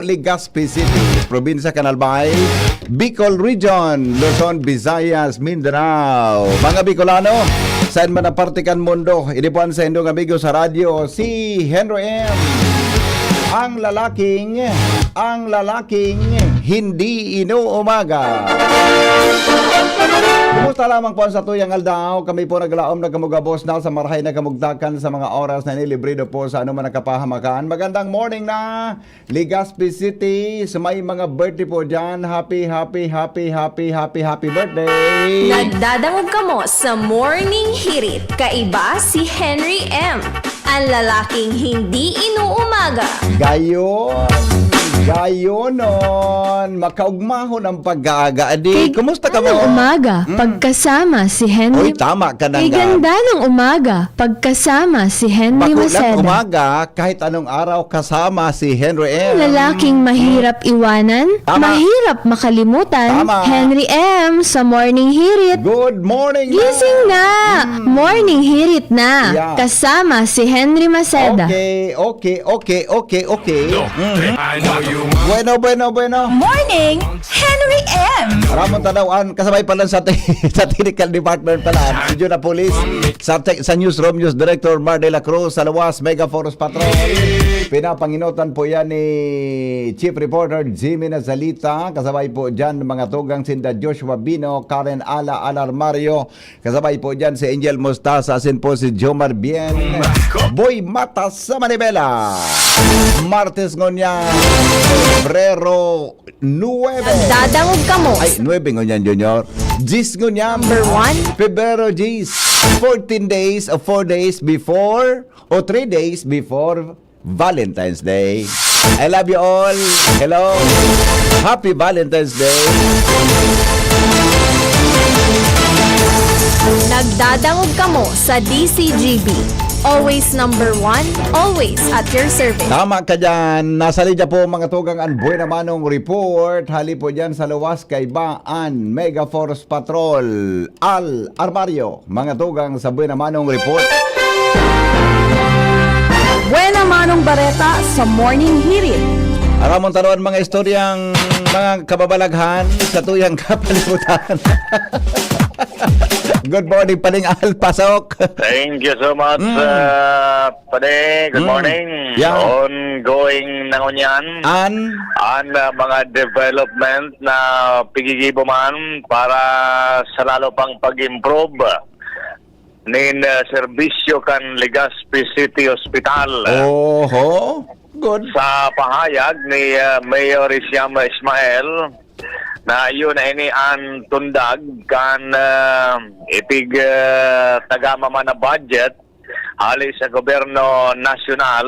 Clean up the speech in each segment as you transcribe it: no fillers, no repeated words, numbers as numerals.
Legazpi City, Probinsya Canalbay, Bicol Region, Luzon, Visayas, Mindanao. Mga Bicolano, saan man ang partikan mundo, inipuan sa indong amigo sa radyo, si Henry M. Ang lalaking hindi inuumaga. Kumusta lamang po sa tuyang aldaw? Kami po naglaom na kamugabos na sa marahay na kamugdakan sa mga oras na nilibrido po sa anuman nakapahamakan. Magandang morning na Legazpi City. Sa may mga birthday po dyan, happy birthday! Nagdadamog ka mo sa Morning Hirit. Kaiba si Henry M. Ang lalaking hindi inuumaga. Gayonon, makaugmahon ang pag-aaga. Adi, kumusta ka mo? Anong umaga, pagkasama si Henry. Uy, tama ka na nga. Ganda ng umaga, pagkasama si Henry Makulang Maceda. umaga, kahit anong araw kasama si Henry M. Lalaking mahirap iwanan, Tama. mahirap makalimutan. Tama. Henry M. sa Morning Hirit. Good morning Gising na! Morning Hirit na. Yeah. Kasama si Henry Maceda. Okay. I know you want Bueno. Morning, Henry M. Ramon Tanawan, kasabay pala sa technical department pala. Studio na police, sa newsroom, news director Mar de la Cruz, sa Lawas, Mega Force Patrol. Pinapanginutan po yan ni Chief Reporter Jimmy Nazalita. Kasabay po dyan mga tugang sinda Joshua Bino, Karen Alar Mario. Kasabay po dyan si Angel Mostasa, asin po si Jomar Bien. Boy Matas sa Manibela. Martes ngonya, Febrero 9. Nagdadamog ka mo. Ay, 9 ngunyan, Junior. 10 ngunyan. Number 1. Febrero 10. 14 days or 4 days before or 3 days before Valentine's Day. I love you all. Hello. Happy Valentine's Day. Nagdadamog ka mo sa DCGB. Always number 1, always at your service. Tama ka dyan. Nasa linya po mga tugang ang Buena Manong Report. Hali po dyan sa Luwas, Kaibaan, Mega Force Patrol, Al Armario. Mga tugang sa Buena Manong Report. Buena Manong Bareta sa Morning Hirit. Aramon taruan mga istoryang mga kababalaghan sa tuyang kapalibutan. Good morning, Paling Al, pasok. Thank you so much, Pade. Good morning. Yeah. Ongoing na ngunyan. An Mga development na pigigibo man para sa lalo pang pag-improve nin serbisyo kan Legazpi City Hospital. Oho, good. Sa pahayag ni Mayor Isyama Ismael na yun ay ni ang tundag kan ipig tagama man na budget hali sa gobyerno nasyonal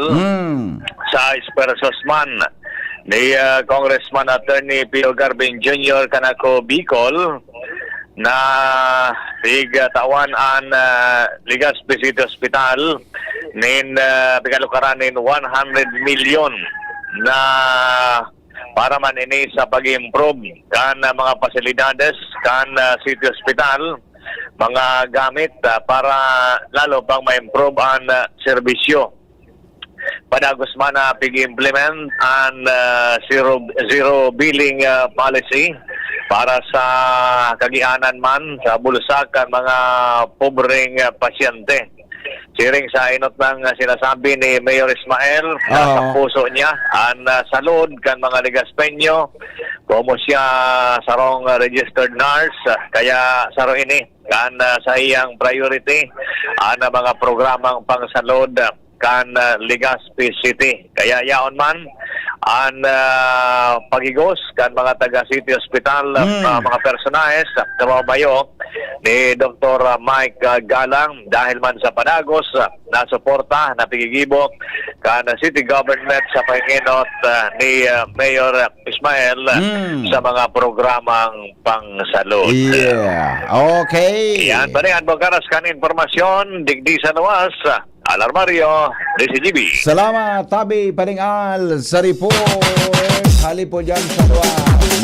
sa ispersos man ni Congressman Attorney Pio Garbin Jr. kanako Bicol na tawan ang Legazpi City Hospital nin pigalukaran nin 100 million na para man ini sa pag-improve kan mga pasilidades kan City Hospital, mga gamit para lalo pang ma-improve ang serbisyo. Padagos man na pig-implement ang zero billing policy para sa kagianan man sa bulsa kan mga pobreng pasyente. Siring sa inot ng sinasabi ni Mayor Ismael, nasa puso niya ang salud kan mga Legazpeño, como siya sarong registered nurse, kaya saro ini kan sa iyang priority ang mga programang pangsalud kan Legazpi City. Kaya yaon man ang pagigos kan mga taga City Hospital, mga personahes na mabayo ni Dr. Mike Galang dahil man sa padagos na suporta na pigigibo kan city government sa panginot ni Mayor Ismael sa mga programang pangsalud. Yeah, okay. Yan pa rin ang magkaras kan informasyon digdi sa Luwas, Alarmario, DCGB. Salamat, Tabi Paling Al, sa report. Hali po dyan sa tuwa.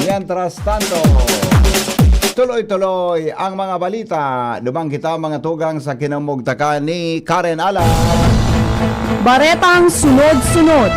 Mientras tanto, tuloy-tuloy ang mga balita. Lumang kita mga tugang sa kinamugtakan ni Karen Ala. Baretang sunod-sunod.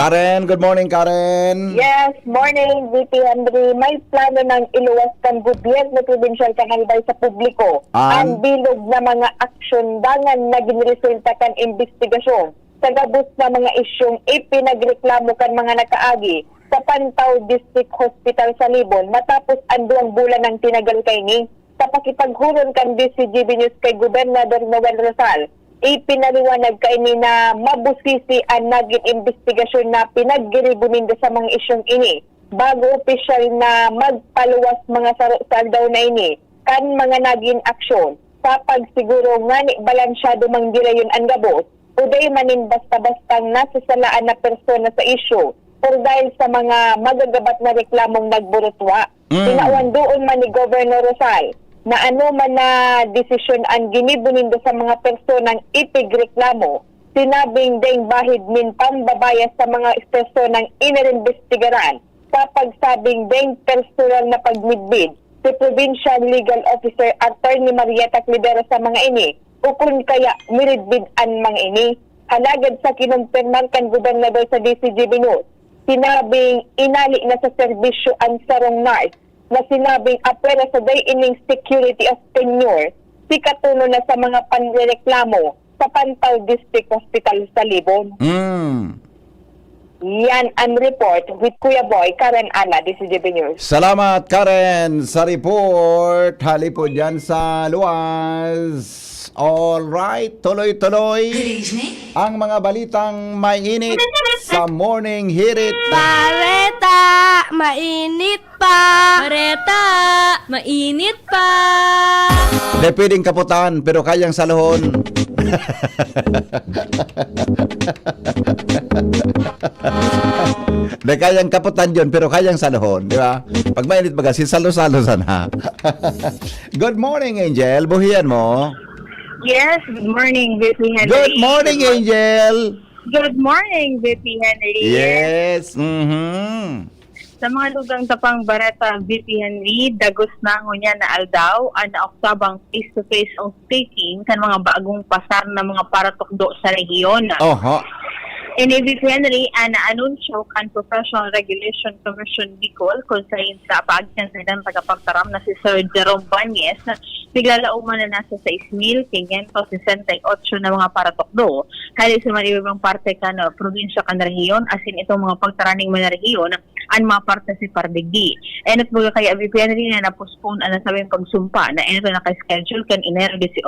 Karen, good morning, Karen. Yes, morning, VP Henry. May plano ng iluwas ng gobyerno provincial Kanalbay sa publiko ang bilog na mga aksyon dangan na ginresulta kan investigasyon sa gabos na mga isyong ipinagreklamo kan mga nakaagi sa Pantaw District Hospital sa Libon matapos ang 2 bulan ng tinagal kay ni sa pakipaghuron kan DCGB News kay Gobernador Noel Rosal. Ipinaliwanag kay ni na mabusisi ang naging investigasyon na pinaggiribunin sa mga isyong ini bago opisyal na magpaluwas mga sarusal daw na ini kan mga naging aksyon sa pagsiguro nga ni balansyado mang dirayon ang gabos o day manin basta-bastang nasasalaan na persona sa isyu or dahil sa mga magagabat na reklamong nagburutwa. Tinawan doon man ni Governor Rosal na ano man na desisyon ang ginibunin sa mga personang ipigreklamo, sinabing ding bahid min pambabayas sa mga personang iniimbestigaran sa pagsabing ding personal na pagmidbid si Provincial Legal Officer Attorney Marieta Clidero sa mga ini ukon kaya miridbid ang mga ini. Halagad sa kinumpirman kan gobernador sa DCGB News, sinabing inali na sa serbisyo ang sarong nurse na sinabing apwera sa day ining security of tenure si katuno na sa mga panrereklamo sa Pantaw District Hospital sa Libon. Yan ang report with Kuya Boy, Karen Ana, DCGB News. Salamat, Karen, sa report. Hali po dyan sa luwas. Alright, tuloy-tuloy ang mga balitang may init sa Morning Hirit. Bareta, mainit pa. Bareta, mainit pa. Di pwedeng kaputan, pero kayang saluhon. Di kayang kaputan yun, pero kayang saluhon. Di ba? Pag mainit baga, si salo-salo sana. Good morning, Angel. Buhiyan mo. Yes, good morning, VP Henry. Good morning, Angel. Good morning, VP Henry. Yes. Sa mga lugang tapang Bareta, VP Henry, dagos na ngunya na aldaw, ang naoktabang face-to-face of taking kan mga bagong pasar na mga paratukdo sa rehiyon. Oho. In VP Henry, ang anunsyo kan Professional Regulation Commission Bicol kung sa paagyan sa ilang tagapagtaram na si Sir Jerome Bañez na biglalauman na nasa 6,568 na mga paratokdo. Kaya sa mga ibang parte ka na probinsya ka na rehiyon, asin itong mga pagtaraning mga rehiyon, ang mga parte si Pardigdi. And at mga kaya VP Henry na na-postpone ang nasabing pagsumpa na ito naka-schedule kan Enero 18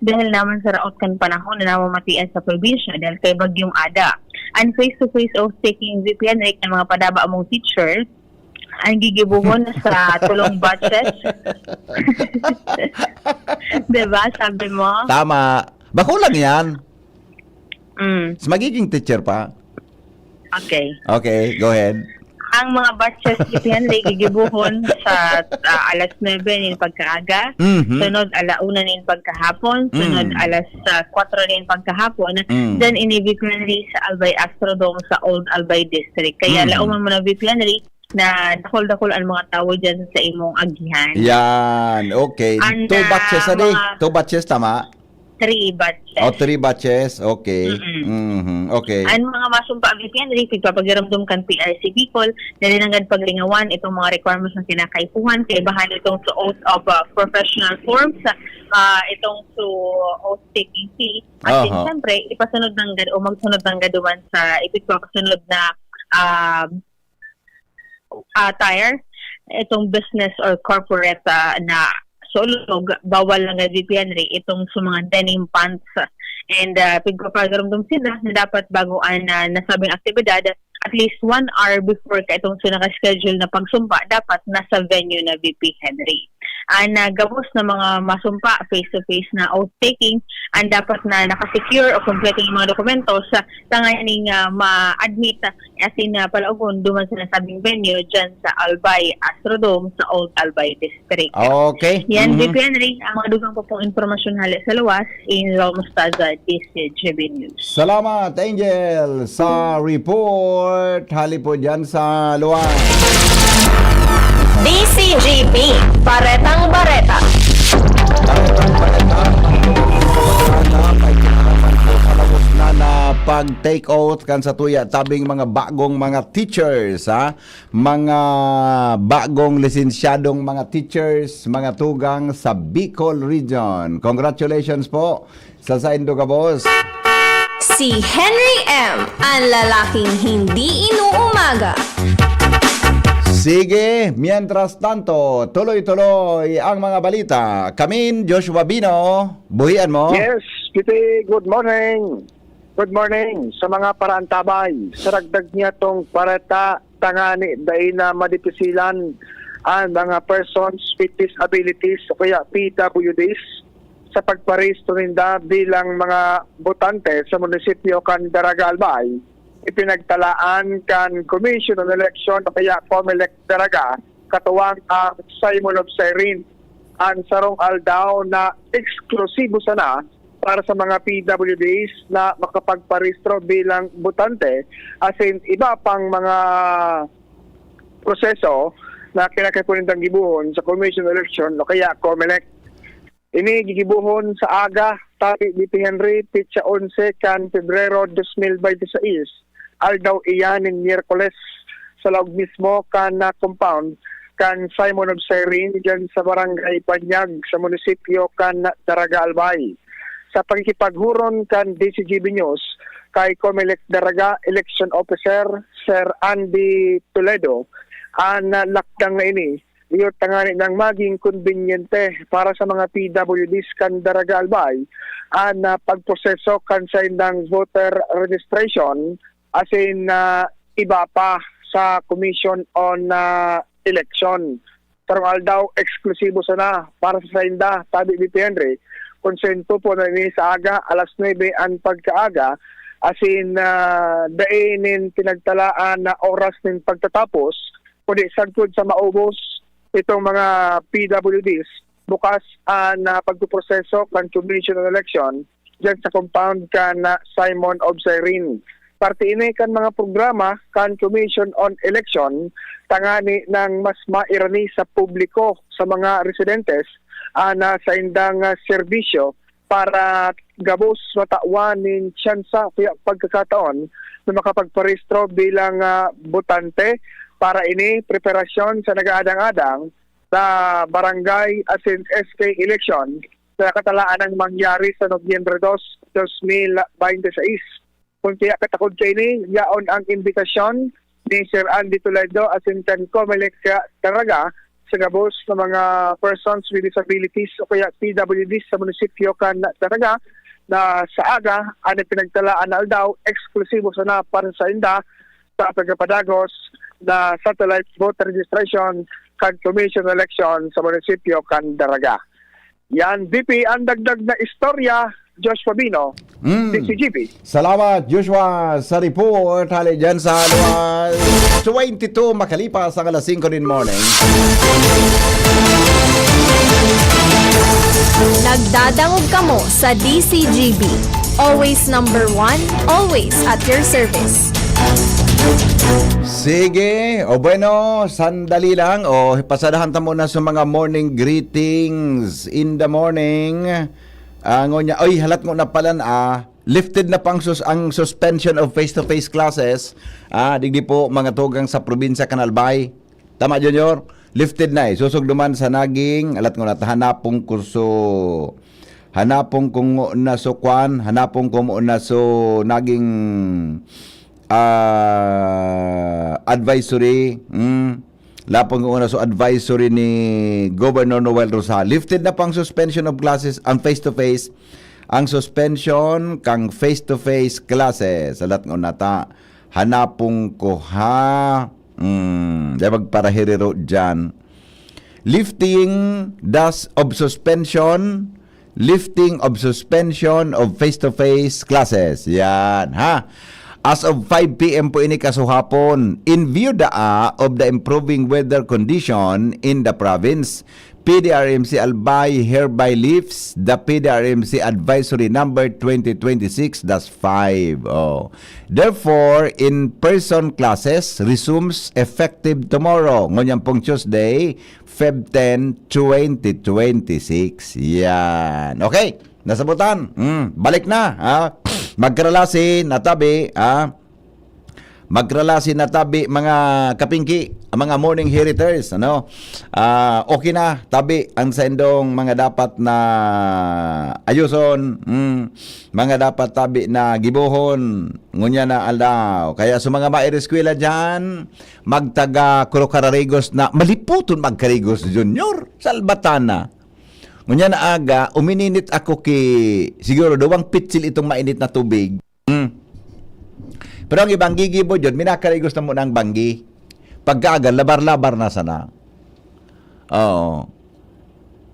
dahil naman sa raot kan panahon na namamatian sa probinsya dahil kay Bagyong Ada. And face-to-face of taking VP Henry ng mga padaba among teacher ang gigibuhon sa tulong batches. Diba? Sabi mo? Tama. Bako lang yan. Mm. Magiging teacher pa. Okay. Okay, go ahead. Ang mga batches VP Henry gigibuhon sa alas 9 nin pagkaaga, sunod alauna nin pagkahapon, sunod alas 4 nin pagkahapon, then ini VP Henry sa Albay Astrodome sa Old Albay District. Kaya lauman mo na VP Henry na dakol-dakol ang mga tao dyan sa imong agihan. Yan, okay. And, 2 batches adi. mga- 2 batches tama? 3 batches. O 3 batches, okay. Okay. Ang mga masumpa VP Henry, pagpapagiramdom kan PRC Bicol, nalinanggan paglingawan itong mga requirements na kinakaipuhan, kay bahan itong sa oath of professional forms, itong to oath taking fee. At din, siyempre, ipasunod ng o magsunod ng gaduman sa ipagpapasunod na attire, itong business or corporate na sulog, bawal lang nga VP Henry itong sa mga denim pants. And pagpaparamdam sila na dapat bago ang nasabing aktibidad, at least 1 hour before ka itong sinaka-schedule na pagsumpa, dapat nasa venue na VP Henry. Ang gabos na mga masumpa face-to-face na oath-taking, ang dapat na nakasecure o completing yung mga dokumento sa tanganing ma-admit asin palaugon duman sa nasabing venue dyan sa Albay Astrodome sa Old Albay District. Okay. Yan, VP Henry, ang mga dugang po pong informasyon hali sa luwas in Romustaza, DCGB News. Salamat, Angel, sa report. Hali po dyan sa luwan. DCGB, Baretang Bareta. Palabos na na pag-take out kan sa tuya tabing mga bagong mga teachers, ha? Mga bagong lisensyadong mga teachers, mga tugang sa Bicol Region. Congratulations po sa Saindo Boss. Si Henry M., ang lalaking hindi inuumaga. Sige, mientras tanto, tuloy-tuloy ang mga balita. Kamin, Joshua Bino, buhian mo. Yes, Piti, good morning. Good morning sa mga parantabay. Sa ragdag niya tong parata tangani dahil na madipisilan ang mga persons with disabilities o kaya PWDs sa pagparesto ninda bilang mga botante sa munisipyo kan Daraga Albay. Ipinagtalaan kan Commission on Election o kaya COMELEC Daraga katuwang ang Simon of Cyrene ang sarong aldaw na eksklusibo sana para sa mga PWDs na makapagparehistro bilang botante as in iba pang mga proseso na kinakapunintang gibuhon sa Commission on Election o kaya COMELEC. Ini gigibuhon sa aga tabi ni Henry pitsa 11 kan Pebrero 2026. Aldaw iyan ng Miyerkules sa loob mismo kan na compound kan Simon of Cyrene dyan sa barangay Panyag sa munisipyo kan Daraga Albay. Sa pagkikipaghuron kan DCGB News kay COMELEC Daraga Election Officer Sir Andy Toledo, ang lakdang na ini iyot tangani ng maging konbinyente para sa mga PWDs kan Daraga Albay ang pagproseso kan sa indang voter registration as in iba pa sa Commission on Election. Tarong aldaw, eksklusibo sana para sa inda, tabi ni Henry. Konsento po na ini sa aga, alas 9 ang pagkaaga, as in dainin pinagtalaan na oras ng pagtatapos, kundi sagkod sa maubos itong mga PWDs, bukas na pagpuproseso kan Commission on Election dyan sa compound kan Simon of Cyrene. Parte ini kan mga programa kan Commission on Election tangani ng mas mairani sa publiko sa mga residentes na sa indang serbisyo para gabos matawan nin tsansa kaya pagkakataon na makapagparehistro bilang botante para ini preparasyon sa nag-aadang-adang sa barangay as in SK election sa katalaan ng mangyari sa Nobyembre 2, 2026. Kung kaya katakod kayo ni, yaon ang imbitasyon ni Sir Andy Toledo as in kan COMELEC Daraga sa gabos ng mga persons with disabilities o kaya PWDs sa munisipyo kan Daraga na sa aga ang pinagtalaan na aldaw eksklusibo sana para sa inda sa pagpapadagos na satellite voter registration kan Commission Election sa munisipyo kan Daraga. Yan, VP, ang dagdag na istorya, Joshua Bino, DCGP. Salamat, Joshua, sa report. Hali dyan sa alas 22 makalipas ang alas 5 din morning. Nagdadangog kamo sa DCGB. Always number one, always at your service. Sige, o bueno, sandali lang. O, pasadahan ta muna sa mga morning greetings in the morning. Ngonya, oy, halat mo na pala lifted na pang ang suspension of face-to-face classes. Digdi po mga tugang sa probinsya Kanalbay. Tama, Junior? Lifted na susugduman sa naging, alat ko na, hanapong kurso. Hanapong kung na so kwan, hanapong kung na so naging advisory. Lapang una so advisory ni Governor Noel Rosal. Lifted na pang suspension of classes ang face-to-face. Ang suspension kang face-to-face classes. Salat nga nata. Hanapong ko ha. Dabag para hiriro dyan. Lifting of suspension. Lifting of suspension of face-to-face classes. Yan ha. As of 5 p.m. po ini kasuhapon, in view of the improving weather condition in the province, PDRMC Albay hereby lifts the PDRMC Advisory Number 2026-5. Therefore, in-person classes resumes effective tomorrow, ngonyang pong Tuesday, Feb 10, 2026. Yan. Okay, nasabutan. Balik na. Magkaralasi na tabi, magkaralasi na tabi mga kapingki, mga morning heriters, ano? Okay na tabi ang sendong mga dapat na ayuson, mga dapat tabi na gibuhon, ngunya na alaw. Kaya sa mga maireskwela dyan, magtaga Kurokararigos na maliputon magkarigos junior, Salbatana. Ngunya na aga, umininit ako siguro 2 pitsil itong mainit na tubig. Pero ang ibang gigibo dyan, minakarigos na mo ng banggi. Pagkaagal, labar-labar na sana. Oo.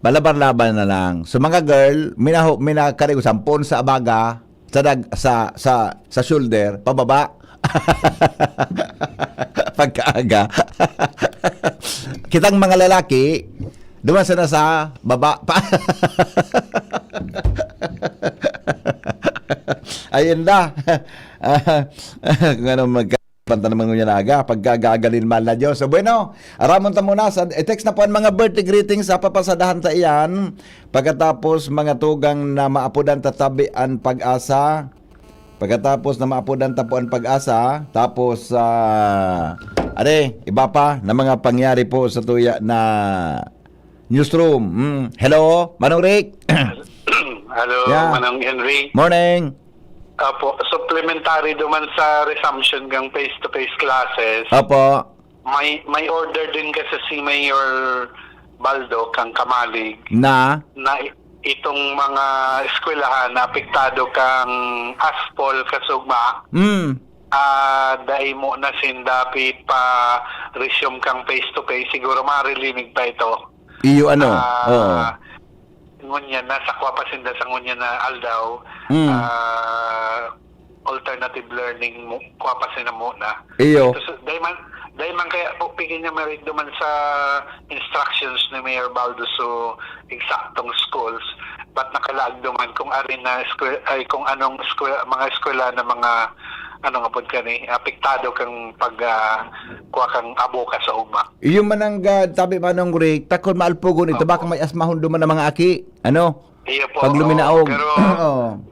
Balabar-labar na lang. So mga girl, minakarigos ang pon sa abaga, sa shoulder, pababa. Pagkaaga. Kitang mga lalaki, duman sana sa baba pa. Ayun na. Kung ano magkapanta naman niya na aga, pagkagagalin mal na Diyos. So bueno, aramon ta muna sa text na po ang mga birthday greetings sa papasadahan ta iyan. Pagkatapos mga tugang na maapudan tatabian pag-asa. Pagkatapos na maapudan tapuan pag-asa, tapos iba pa na mga pangyari po sa tuya na newsroom. Hello, Manong Rick. Hello, Yeah. Manang Henry. Morning. Apo, supplementary duman sa resumption ng face-to-face classes. Apo. May order din kasi si Mayor Baldo kang Kamalig Na. na itong mga eskwelahan na apektado kang aspol kasugma. Dahil mo na sindapit pa resume kang face-to-face, siguro marilinig pa ito. Iyo ano? Oo. Ngunya nasa kwapasinda sa ngunya na aldaw alternative learning mo kwapasin na muna. Iyo. Dahil man kaya pupigin niya merit duman sa instructions ni Mayor Baldo so eksaktong schools but nakalaag duman kung arin na kung anong mga eskwela na mga ano nga po kani apektado kang kuha kang abo ka sa uma. Iyo manang tabi Manong Rick, takon maalpugon ito baka may asmahon duman ng mga aki. Ano? Iyo po. Pag luminaog.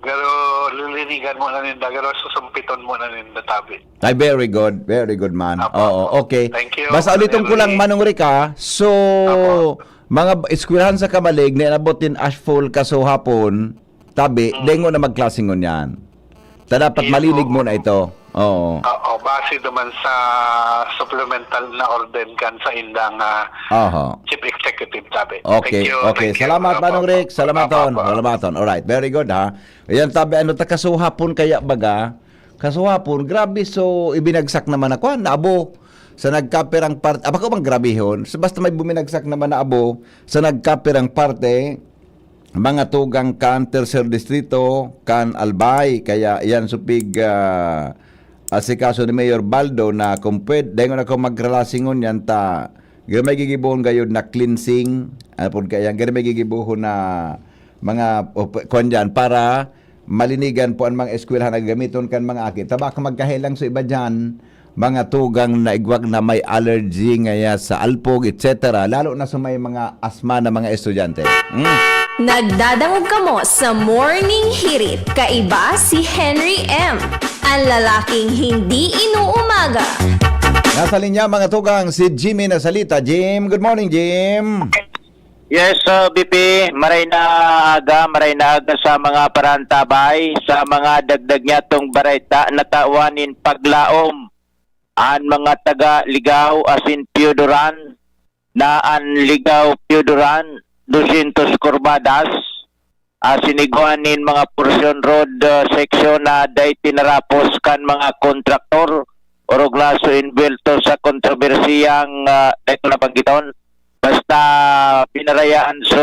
Pero lilinigan mo na ninda, pero susumpiton mo na ninda tabi. Ay, very good man. Apo, Oo, apo. okay. Thank you. Basta ulitin ko lang Manong Rick So, Apo. mga eskwelahan sa Kamalig na inabotin ashful kaso hapon, tabi, dengo na magklasingon yan. Ta dapat Iyo, malinig oo. mo na ito. Oo. Oo, base naman sa supplemental na orden kan sa indang Aha. Chief Executive tabi. Okay, Thank you. okay. Thank you. Salamat, Manong Rick. Salamaton. Apo. Salamaton. Alright, very good, ha? Ayan, tabi, kasuhapon kaya baga? Kasuhapon, grabe, so, ibinagsak naman ako, naabo. Sa nagkapirang parte, ko bang grabihon? So, basta may buminagsak naman na abo, sa nagkapirang parte, mga tugang kan tercer distrito, kan Albay, kaya yan supig, asikaso ni Mayor Baldo na kung pwede, dahil ako magrelasingon yan ta, may gigibuhon gayon na cleansing, kaya may gigibuhon na mga kwan dyan, para malinigan po ang mga eskwelahan na gamiton kan mga aki. Baka magkahilang sa iba dyan, mga tugang na igwag na may allergy ngaya sa alpog, etc. Lalo na sa may mga asma na mga estudyante. Nagdadangog kamo sa Morning Hirit. Kaiba si Henry M. Ang lalaking hindi inuumaga. Nasa linya mga tugang si Jimmy na salita. Jim, good morning Jim. Yes, BP, maray na aga sa mga parantabay, sa mga dagdag niya tong barayta na tawanin paglaom. An mga taga-ligaw asin Piodoran, na an ligaw Piodoran, 200 kurbadas, siniguanin mga portion road section na day tinarapos kan mga kontraktor, orog laso inbuelto sa kontrobersiyang ito na panggiton. Basta pinarayaan so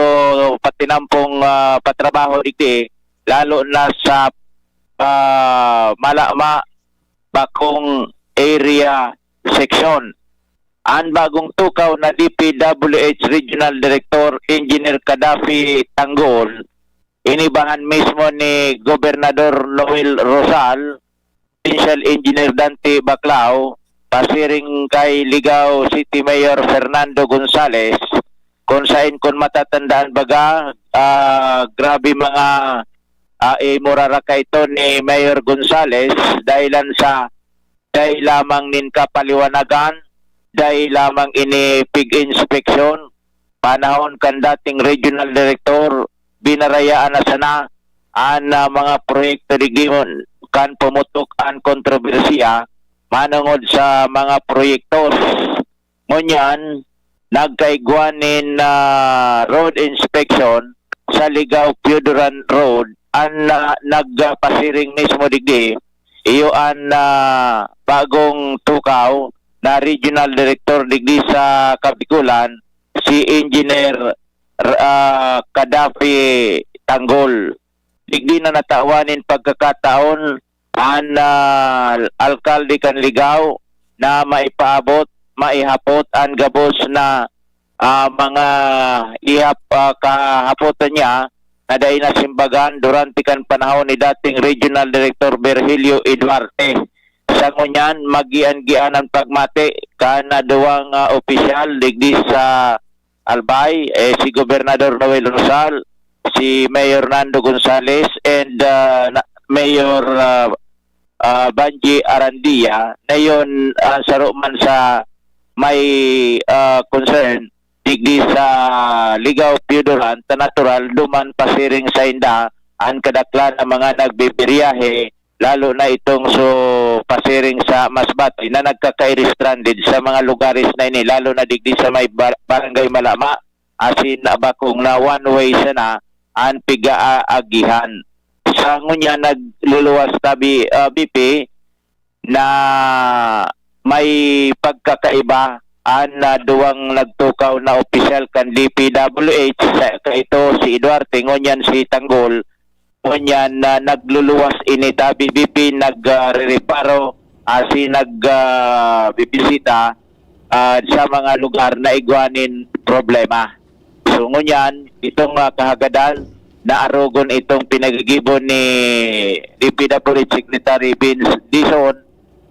patinampong patrabaho iti lalo na sa Malama Bakong area section. Ang bagong tukaw na DPWH Regional Director Engineer Kadafi Tanggol, inibahan mismo ni Gobernador Noel Rosal, Provincial Engineer Dante Baclao, pasiring kay Ligaw City Mayor Fernando Gonzales, kung saan kung matatandaan baga, grabe mga imurara ka ito ni Mayor Gonzales dahilan sa dahil lamang nin kapaliwanagan, dahil lamang ini pig inspection, panahon kan dating regional director, binarayaan na sana ang mga proyekto digimon kan pumutok ang kontrobersiya manungod sa mga proyektos. Ngunyan, nagkaigwanin na road inspection sa Ligaw Pioduran Road ang nagpasiring mismo digdi iyo ang bagong tukaw na regional director digdi sa Kapikulan si Engineer Kadafi Tanggol. Digdi na natawanin pagkakataon ang alkalde kan Ligaw na maipaabot maihapot ang gabos na mga kahapotan niya na dahil na simbagan durante kan panahon ni dating Regional Director Virgilio Eduarte. Sa ngunyan, magian-gian ang pagmati kana duwang opisyal digdi sa Albay, si Gobernador Noel Rosal, si Mayor Nando Gonzales, and Mayor Banji Arandia na yun saruman sa may concern digdi sa Ligaw Pioduran ta natural duman pasiring sa inda ang kadaklan ng mga nagbibiyahe lalo na itong so pasiring sa Masbate na nagkaka-stranded sa mga lugares na ini lalo na digdi sa may barangay Malama asin abakong na one way sana ang pigaagihan. Sa ngunya nagluluwas tabi BP na may pagkakaiba na duwang nagtukaw na opisyal kan DPWH sa ito si Eduarte ngunyan si Tanggol ngunyan nagluluwas ini tabi BP nagre-reparo si nagbibisita sa mga lugar na igwanin problema. So ngunyan itong kahagadan na arugon itong pinagigibon ni DPWH Secretary Vince Dizon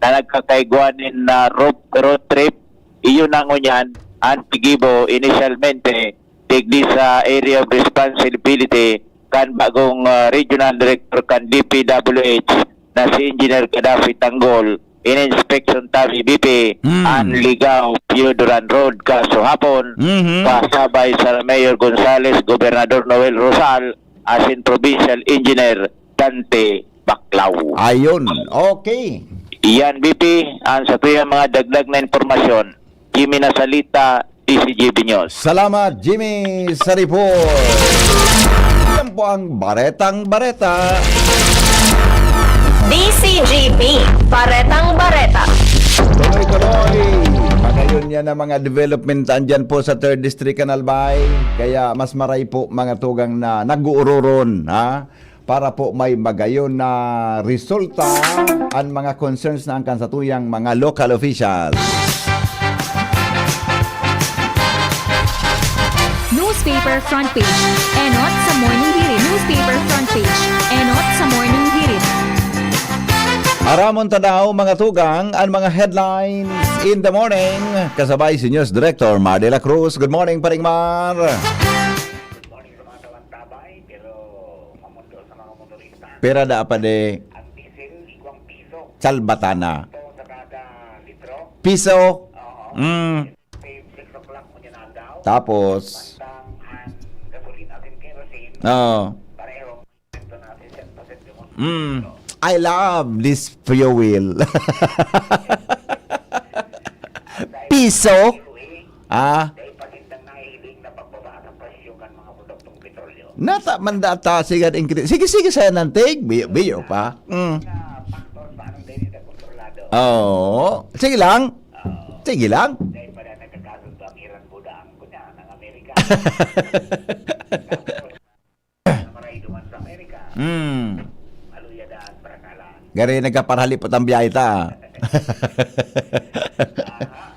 na nagkakaigwanin na road trip. Iyon na ngunyan ang pigibo initialmente digdi sa area of responsibility kan bagong regional director kan DPWH na si Engineer Kadafi Tanggol in inspection tabi BP ang Ligaw Pioduran Road kaso hapon kasabay sa Mayor Gonzales, Gobernador Noel Rosal asin Provincial Engineer Dante Baclaw. Ayun. Okay. Iyan BP ang sa tuyang mga dagdag na informasyon. Jimmy Nasalita, DCGB News. Salamat, Jimmy, sa report. Yan po ang Baretang Bareta. DCGB, Baretang Bareta. Tuloy-tuloy. Magayon yan ang mga development andyan po sa 3rd District Albay. Kaya mas maray po mga tugang na nag-uururon, ha? Para po may magayon na resulta ang mga concerns na angkan sa tuyang mga local officials. Newspaper front page. Enot sa morning hirit. Newspaper front page. Enot sa morning hirit. Aramon tanaw mga tugang ang mga headlines in the morning. Kasabay si News Director Mar de la Cruz. Good morning, Paring Mar. Good morning sa mga tawantabay, pero mamundo sa mga motorista. Pera da pa de Ang diesel, igwang piso. Salbatana. Ito sa kada litro. Piso. Oo. May 6 o'clock mo niya nagaw. Tapos. Bantang ang gasolina natin kerosene. Oh. Pareho. Ito natin 100% yung I love this fuel. Piso. Ah. Dahil pagintang nahihiling na pagbaba ng presyo kan mga produktong petrolyo. Nata mandata sigad increase. Sige saya nantig. Biyo pa. Na factor sa anong dahil na kontrolado. Oh. Sige lang. Sige lang. Dahil pala nagkakasundo ang Iran Buda ang kunya ng Amerika. Maray duman sa Amerika. Maluyadaan, parakalaan. Gari nagkaparhali po ang biyahe ta.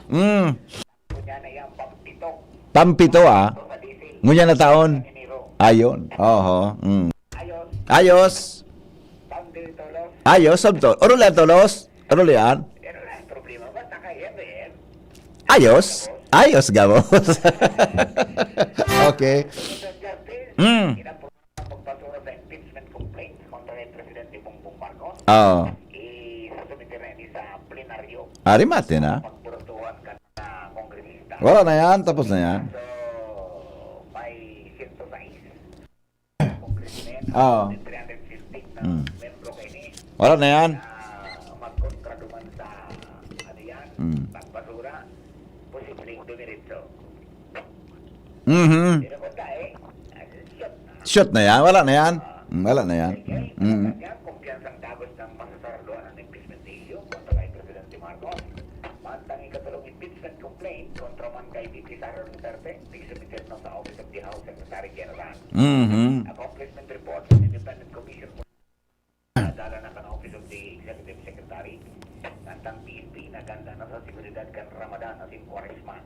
Kunya na yung pampito. Pampito ah. Sa diesel. Ngunya na taon. Enero. Ayon. Oho. Ayos. Ayos. Boundary tolos. Ayos. Sabto. Orulan tolos. Orulan. Pero na ang problema ba? Takay yan. Ayos. Ayos gabos. Okay. Sa Jarte, Mm. pagpasura sa impeachment complaint. Oo. Isasumite na ini sa plenaryo. Arimate na. Pagburutuhan ka na kongresista. Wala na yan. Tapos na yan. So, may 106 congressmen, Oo. 350 na membro kayo ni Wala na yan. magkontra duman sa ano yan, pagbasura, posibleng dumiritso. Mhm. Pero kung dahil, shot na. Shoot na yan. Wala na yan. Wala na yan. Kanya, kumpiyansang dagos ng masasarluan ng impeachment issue kontra kay Presidente Marcos. Mantang ikatulong impeachment complaint kontra man kay VP Sara Duterte, nagsubmitted na sa Office of the House Secretary General. Mhm. Accomplishment report ng Independent Commission nadala na kan Office of the Executive Secretary nantang PNP na ganda na sa seguridad kan Ramadan asin Quaresma.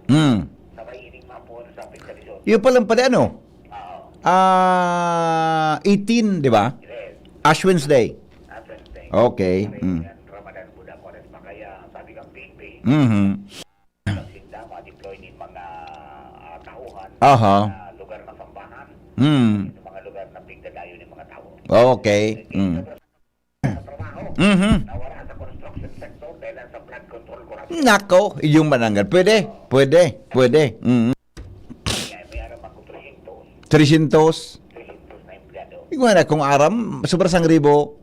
Sabay ining mapuno sa pagkalisod. Yung palang pala ano? 18, di ba? Yes, Ash Wednesday. at Wednesday. Okay. Ramadan Buddha Quaresma kaya sabi kang PNP Mhm. nagsinda ma-deploy ni mga tauhan Aha. sa lugar ng sambahan, sa mga lugar na pigdadayo ng mga tao. Okay. Sa trabaho, Mhm. nawala sa construction sector dahil sa flood control corruption. Nako, yung mananggal. Pwede. May aram ako 300 300. na empleyado. Ikaw na kung aram, sobrang 1,000.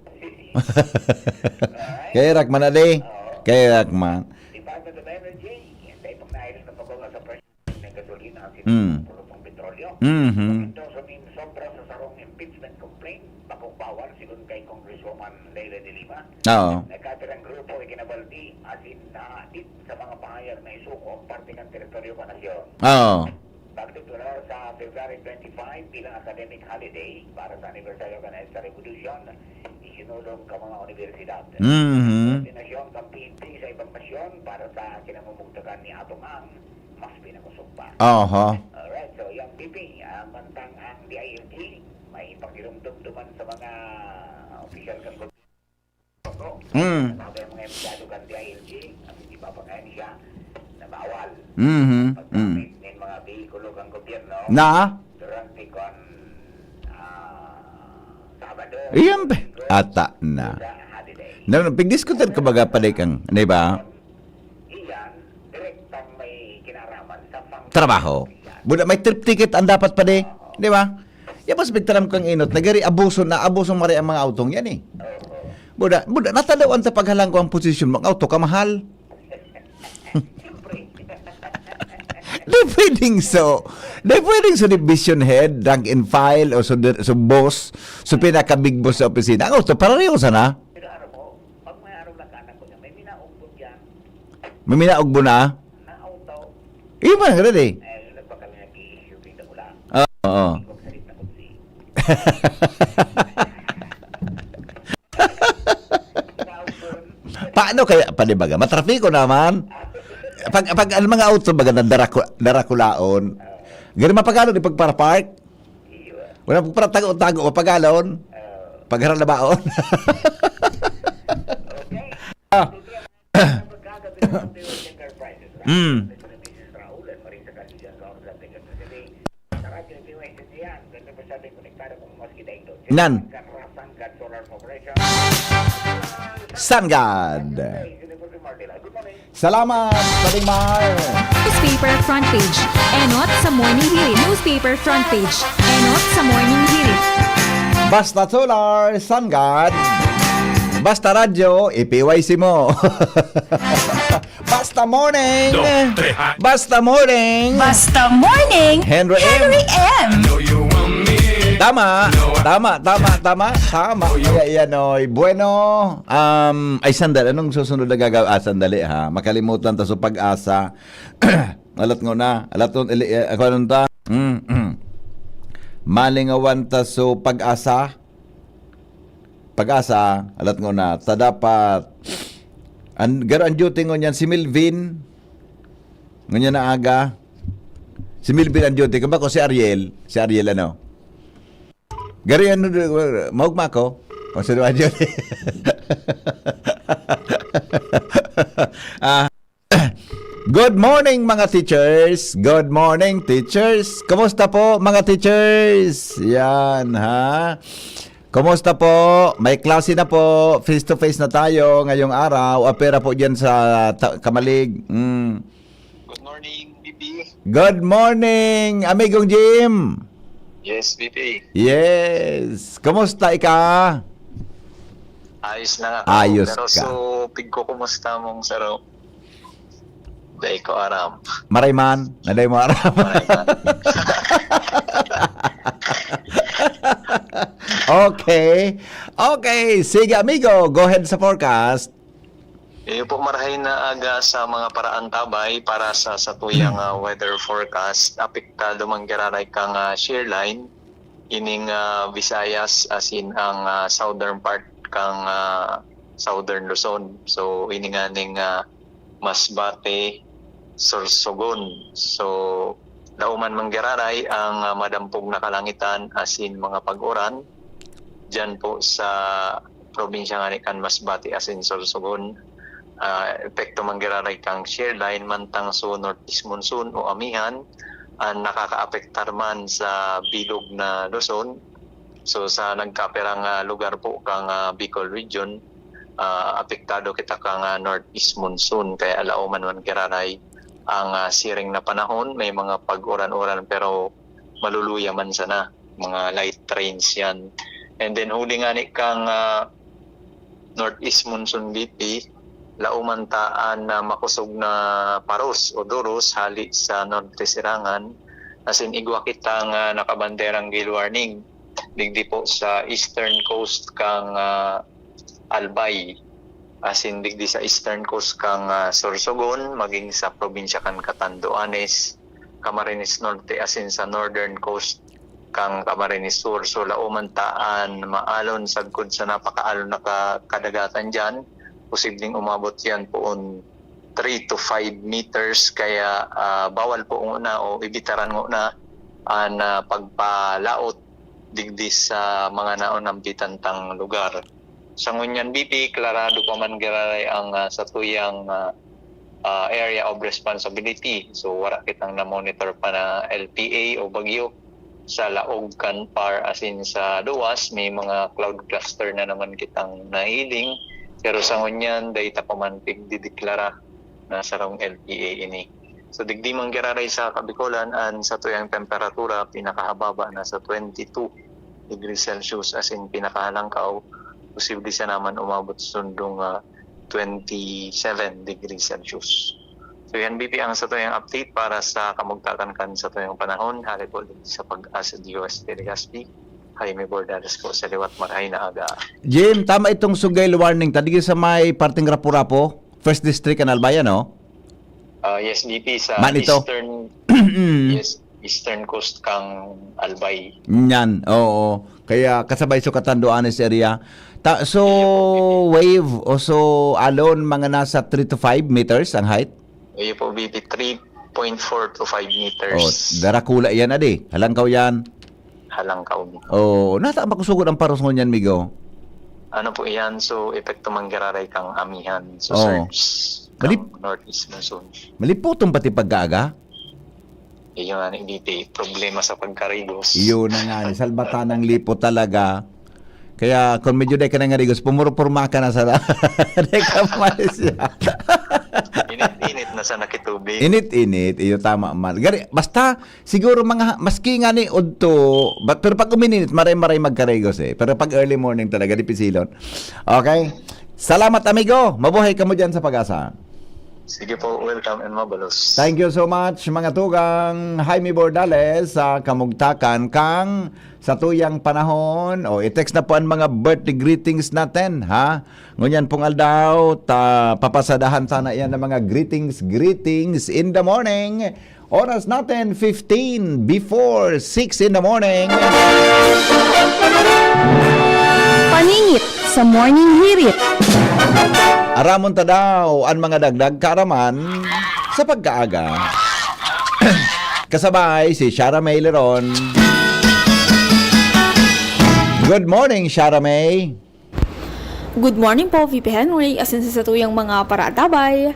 Kaya rak man ade. Kaya rak man. Department of Energy, hindi pang nahiling na pagkakas sa presyo ng gasolina at produktong petrolyo. Ito sa sobra sa sarong impeachment complaint, bawal sigun kay Congresswoman Leila de Lima. Oo. Nagkatirang grupo ay kinabaldi asin naadit sa mga pahayag na isuko parte ng teritoryo ka nasyon. Oo. Pagtitular sa February 25 bilang academic holiday para sa anibersaryo ka na sa Revolution, isinulong ka mga universidad. Koordinasyon ng PNP sa ibang nasyon para sa kinamumugtagan ni Atong Ang, mas pinakusog pa. Aha. Alright, so yung BP, mantang ang DILG, may pakirumdumduman sa mga official kan gobyerno. Sabi ang mga empleyado kan DILG, ang hindi papangayan siya, na bawal. Paggamit ng mga vehikulo kan gobyerno, Na? durante kon Sabado, Iyan ba? Ata na. sa holiday. Pigdiskutan ka baga pa kang, di ba? Iyan, direktang may kinaraman sa Trabaho. Buda may trip ticket ang dapat pa di ba? Yan mas bigtaram kang inot. Nagari abuso mari ang mga autong yan eh. Buda, natalawan sa paghalang ko ang posisyon mo. Ang auto ka mahal. Di pwedeng so. Di pwedeng so division head, rank and file, o so boss, so pinaka-big boss sa opisina. Ang auto, parareho sana. Pero araw mo, pag may araw na kanan ko niya, may minaugpot yan, May minaog mo na. na auto, Iyo man, ganun eh. nagpa kami nag-i-issue dito ulang. Oo. Kung salit na kutsi. Paano kaya, panibaga, matrafiko naman. Pag ang mga auto baga na darakulaon, ganun mapagalo di pagparapark. Wala para tago-tago mapagalon. Pagharap na baon. Pagkagabi ng Bureau Enterprises, Mrs. Raul at Marisa Calvillo, sa oras natin kasi sa radyo ng BYS yan, ganda pa sabi konektado kung mas kita ito. Nan. Rasan God Solar Corporation. Sun God. Good morning. Salamat, Palimar. Newspaper front page. Enot sa morning hirit. Newspaper front page. Enot sa morning hirit. Basta Solar, Sun God. Basta radyo, ipiwaysi mo. Basta morning. Basta morning. Basta morning, Henry M. M. Tama. Yan oy. Bueno. Ay sandali. Anong susunod na gagawin? Sandali ha. Makalimutan ta sa pag-asa. Alat ngo na. Alat nun. Ako anong ta? Malingawan ta sa pag-asa. Pag-asa. Alat ngo na. Ta dapat. Garo ang duty ngo niyan. Si Milvin. Ngunyan na aga. Si Milvin ang duty. Kung ba ko si Ariel. Si Ariel ano? Gari ano, maugma ko. O sa doon yun. Good morning mga teachers. Good morning teachers. Kamusta po mga teachers? Yan ha. Kumusta po? May klase na po. Face to face na tayo ngayong araw. Apera po dyan sa Kamalig. Good morning, BP. Good morning, amigong Jim. Yes, BP. Yes. Kumusta ika? Ayos na ako. Ayos Pero ka. so, pig ko kumusta mong saro? Day ko aram. Marayman. Naday mo aram. Okay. Okay. Sige, amigo. Go ahead sa forecast. Iyo po marahay na aga sa mga paraan tabay para sa satuyang weather forecast. Apektado manggiraray kang shear line ining Visayas as in ang southern part kang southern Luzon. So ininganing Masbate, Sorsogon. So dauman manggiraray ang madampog na kalangitan as in mga pag-uran dyan po sa probinsya nga ni kan Masbate as in Sorsogon. Epekto manggiraray kang shear line mantang so northeast monsoon o amihan nakakaapektar man sa bilog na Luzon. So sa nagkaperang lugar po kang Bicol region, apektado kita kang northeast monsoon kaya alauman man kiraray ang siring na panahon, may mga pag-uran-uran pero maluluya man sana, mga light rains yan. And then huli nga ni kang northeast monsoon BP, laumantaan na makusog na paros o duros hali sa norte sirangan as in igwa kitang nakabanderang gale warning digdi po sa eastern coast kang Albay as in digdi sa eastern coast kang Sorsogon maging sa probinsya kan Catanduanes, Camarines Norte as in sa northern coast kang Camarines Sur. So laumantaan maalon sagkod sa napakaalon na kadagatan dyan, posibleng umabot yan poon 3 to 5 meters kaya bawal po una o ibitaran mo na ang pagpalaot digdi sa mga naon bitantang lugar. Sa ngunyan BP, klarado pa man giraray ang satuyang area of responsibility. So wala kitang na-monitor pa na LPA o bagyo sa Laog, Canpar as in sa Duwas. May mga cloud cluster na naman kitang nahiling. Pero sa ngunyan, dahil tapamantig dideklara na sarong LPA ini. So digdi man giraray sa Kabikolan ang sa tuyang temperatura pinakahababa na sa 22 degrees Celsius as in pinakahalangkaw. Posible siya naman umabot sundong 27 degrees Celsius. So yan BP ang sa tuyang update para sa kamugtakan kan sa tuyang panahon. Hali po sa pag-asa DOS Telegaspi. Jaime Bordales po sa liwat marahay na aga. Jim, tama itong sugay warning. Tadigil sa may parting Rapu-Rapu, First District and Albaya, no? Yes, BP sa Manito. eastern yes, eastern coast kang Albay. Yan, oo. Kaya kasabay sa Catanduanes area. So, wave o so alon mga nasa 3 to 5 meters ang height? Iyo po BP 3.4 to 5 meters. Oh, darakula yan adi. Halangkaw yan. Halangkaw. Oh, nata makusugod ang paros ngunyan, migo. Ano po yan? So, epekto manggiraray kang amihan. So, Oo. surge kang northeast monsoon. Maliputong pati pagkaaga. Iyo nga ni BP, problema sa pagkarigos. Iyon na nga, salbata ng lipo talaga. Kaya kung medyo day ka na nga rigos, pumurupurma ka na sa Malaysia. Init-init na sa nakitubig. Init-init, iyo tama man. Gari, basta siguro mga maski nga ni udto, pero pag umininit maray-maray magkarigos eh. Pero pag early morning talaga di pisilon. Okay? Salamat amigo. Mabuhay ka mo diyan sa Pag-asa. Sige po, welcome and mabalos. Thank you so much mga tugang Jaime Bordales sa kamugtakan kang sa tuyang panahon. O i-text na po ang mga birthday greetings natin, ha? Ngunyan pong aldaw, papasadahan sana yan ng mga greetings in the morning. Oras natin 15 before 6 in the morning. Paningit sa Morning Hirit. Aramon ta daw ang mga dagdag kaaraman sa pagkaaga. Kasabay si Shara May Leron. Good morning, Shara May. Good morning po, VP Henry. Asin sa tuyang mga paratabay.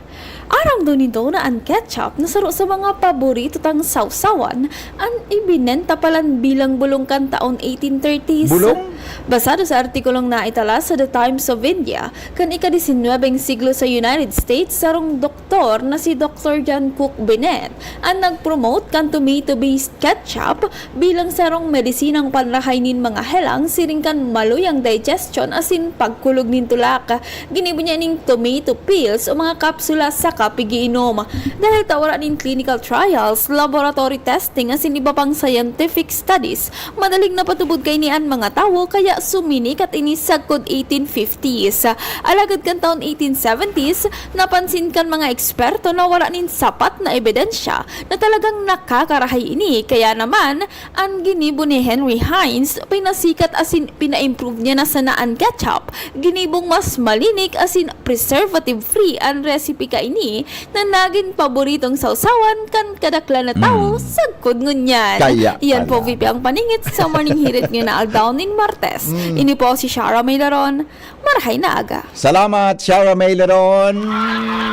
Aram do nito na ang ketchup na saro sa mga paborito tang sausawan ang ibinenta palan bilang bulong kan taon 1830s. Bulong? Basado sa artikulong naitala sa The Times of India, kan ika-19 siglo sa United States, sarong doktor na si Dr. John Cook Bennett ang nag-promote kan tomato-based ketchup bilang sarong medisinang panrahay nin mga helang siring kan maluyang digestion asin pagkulog nin tulak. Ginibo niya ning tomato pills o mga kapsula sa kapigiinom. Dahil tawara nin clinical trials, laboratory testing asin iba pang scientific studies, madaling napatubod kay nian mga tawo kaya suminik at inisagkod 1850s. Alagad kan taon 1870s, napansin kan mga eksperto na wala nin sapat na ebidensya na talagang nakakarahay ini. Kaya naman, ang ginibo ni Henry Heinz, pinasikat asin pina-improve niya na sanaan ketchup. Ginibong mas malinik asin preservative-free ang recipe ka ini na naging paboritong sausawan kan kadakla na tao sagkod ngunyan. Kaya Iyan po pala. VP ang paningit sa morning hirit niyo na aldaw nin Martes. Ini po si Shara Maylaron. Marahay na aga. Salamat, Shara Mayleron.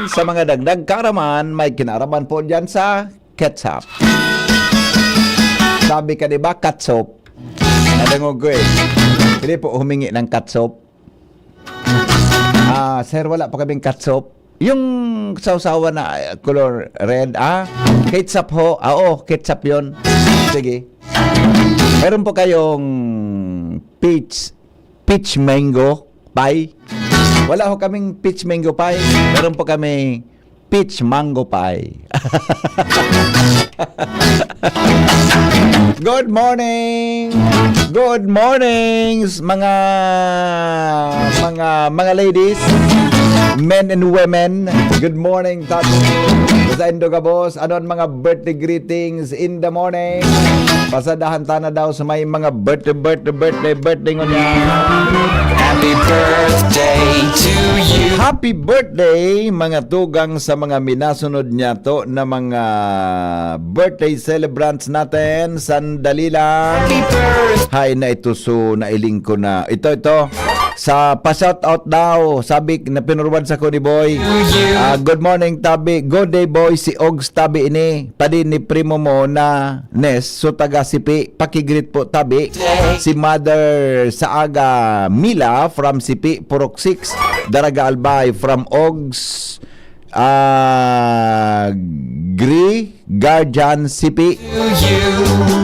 Sa mga dagdag karaman, may kinaraman po dyan sa ketchup. Sabi ka diba, catsup? Nadangog ko eh. Hindi po humingi ng catsup. Sir, wala pa kaming catsup. Yung sausawa na color red, ketchup ho. Oo, ketchup yun. Sige. Meron po kayong peach mango pie. Wala ho kaming peach mango pie. Meron po kami peach mango pie. Good morning. Good morning mga ladies, men and women. Good morning, Tati. Sa Indogabos, ano ang mga birthday greetings in the morning? Pasadahan tana daw sa may mga birthday ngunya. Happy birthday to you. Happy birthday mga tugang sa mga minasunod niya to na mga birthday celebrants natin. Sandali lang. Hay na ito, so nailing ko na. Ito. Sa pa-shout out daw, sabi na pinurwan sa ko ni Boy. Good morning, Tabi. Good day, Boy. Si Ogs Tabi ini. Padi ni primo mo na Nes. So taga Sipi. Pakigreet po, Tabi. Si Mother Saaga Mila from Sipi, Purok 6. Daraga Albay from Ogs. Guardian Sipi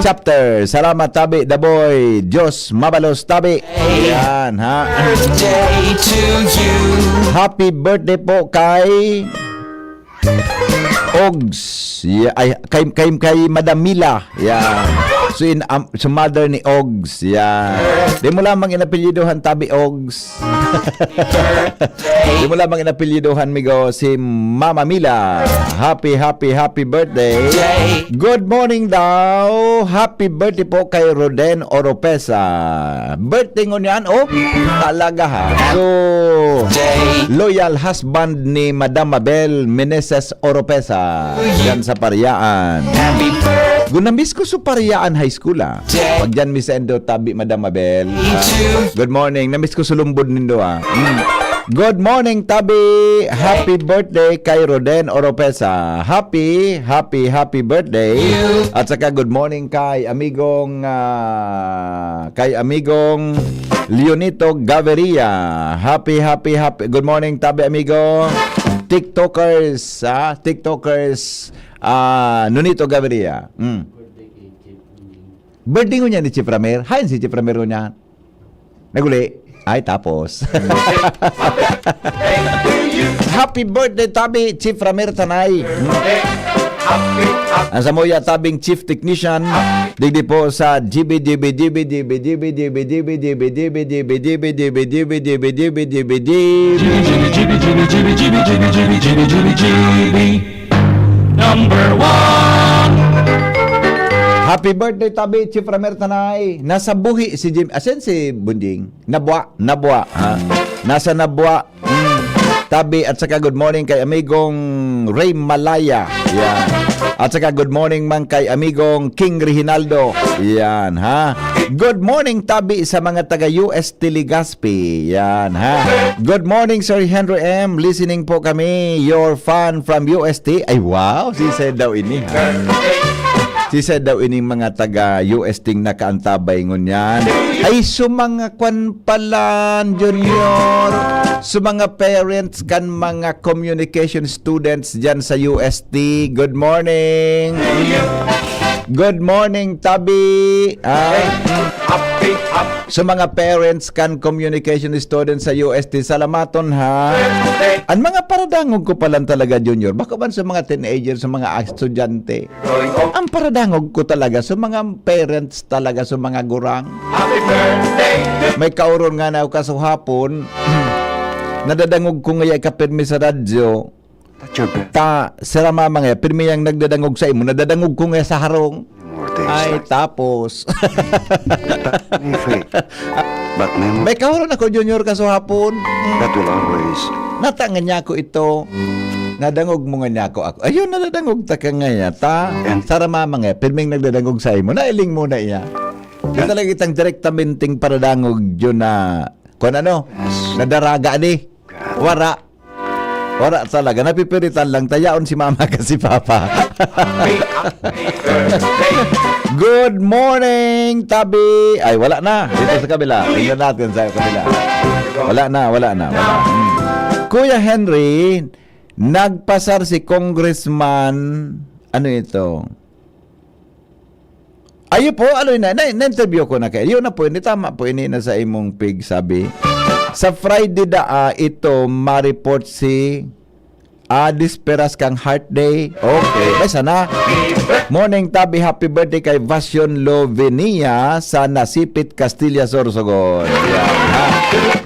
Chapter. Salamat, Tabi. The Boy. Diyos mabalos, Tabi. Yan, ha. Birthday to you. Happy birthday po kay Ogs. Yeah, kay Madam Mila. Yan. So mother ni Ogs. Yan. Di mo lamang inapelyidohan, Tabi Ogs. Di mo lamang inapelyidohan, migo, si Mama Mila. Happy birthday. Good morning daw. Happy birthday po kay Roden Oropesa. Birthday ngon yan, talaga ha. So, loyal husband ni Madam Mabel Meneses Oropesa. Yan sa Pariaan. Gunambis ko sa Pariaan High School, Pag dyan misendo, Tabi, Madam Mabel. Good morning. Namiss ko sa Lumbod nindo, Good morning, Tabi. Happy birthday kay Roden Oropesa. Happy birthday. At saka good morning kay amigong Leonito Gaviria. Happy. Good morning, Tabi, amigo. TikTokers, Nonito Gaviria. Birthday ko niya ni Chief Ramer. Hayan si Chief Ramer ko niya. Naguli. Ay, tapos. Happy birthday, Tabi, Chief Ramer Tanay. Ang samoya, Tabing Chief Technician. Digdi po sa Number one. Happy birthday, Tabi, Chief Ramer Tanay. Nasa buhi si Jim. Asen si Bunding? Nabwa. Ha? Nasa Nabwa. Tabi, at saka good morning kay amigong Ray Malaya. Yan. At saka good morning man kay amigong King Reginaldo. Yan, ha. Good morning, Tabi, sa mga taga UST Legazpi. Yan, ha. Good morning, Sir Henry M. Listening po kami. Your fan from UST. Ay, wow. Si said daw ini, ha. Si said daw ining mga taga US ting nakaantabay ngunyan. Ay sumanga kwan palan junior. Sumanga parents kan mga communication students diyan sa UST. Good morning. Good morning, Tabi. Sa mga parents kan communication students sa UST, salamaton ha. Ang mga paradangog ko palang talaga, Junior. Baka man sa mga teenagers, sa mga estudyante. Ang paradangog ko talaga sa mga parents talaga, sa mga gurang. May kauron nga na ako kasuhapon. Nadadangog ko ngayon kapirmi sa radyo. Sira mama nga, pirmi yang nagdadangog sa imo, nadadangog ko nga sa harong. Ay, tapos. May kahuron ako, Junior, kasuhapon. Natangan niya ako ito. Nadangog mo nga niya ako. Ayun, nadadangog ta ka nga niya. Sara mama nga, pirming nagdadangog sa imo. Nailing mo na iya. Yung talaga itang direktamenting paradangog yun na, kung ano, nadaraga ni. Wala talaga, napipiritan lang, tayaon si mama kasi papa. Good morning, Tabi. Ay, wala na. Dito sa kabila. Tingnan natin sa kabila. Wala na. Kuya Henry, nagpasar si Congressman, ano ito? Ayo po, ano na-interview ko na kayo. Yun na po, hindi tama po, ini na sa imong pig, sabi. Sa Friday ito ma-report si Disperas kang Heart Day. Okay, ay sana. Morning, Tabi, happy birthday kay Vasion Lovenia sa Nasipit, Castilla, Sorsogon.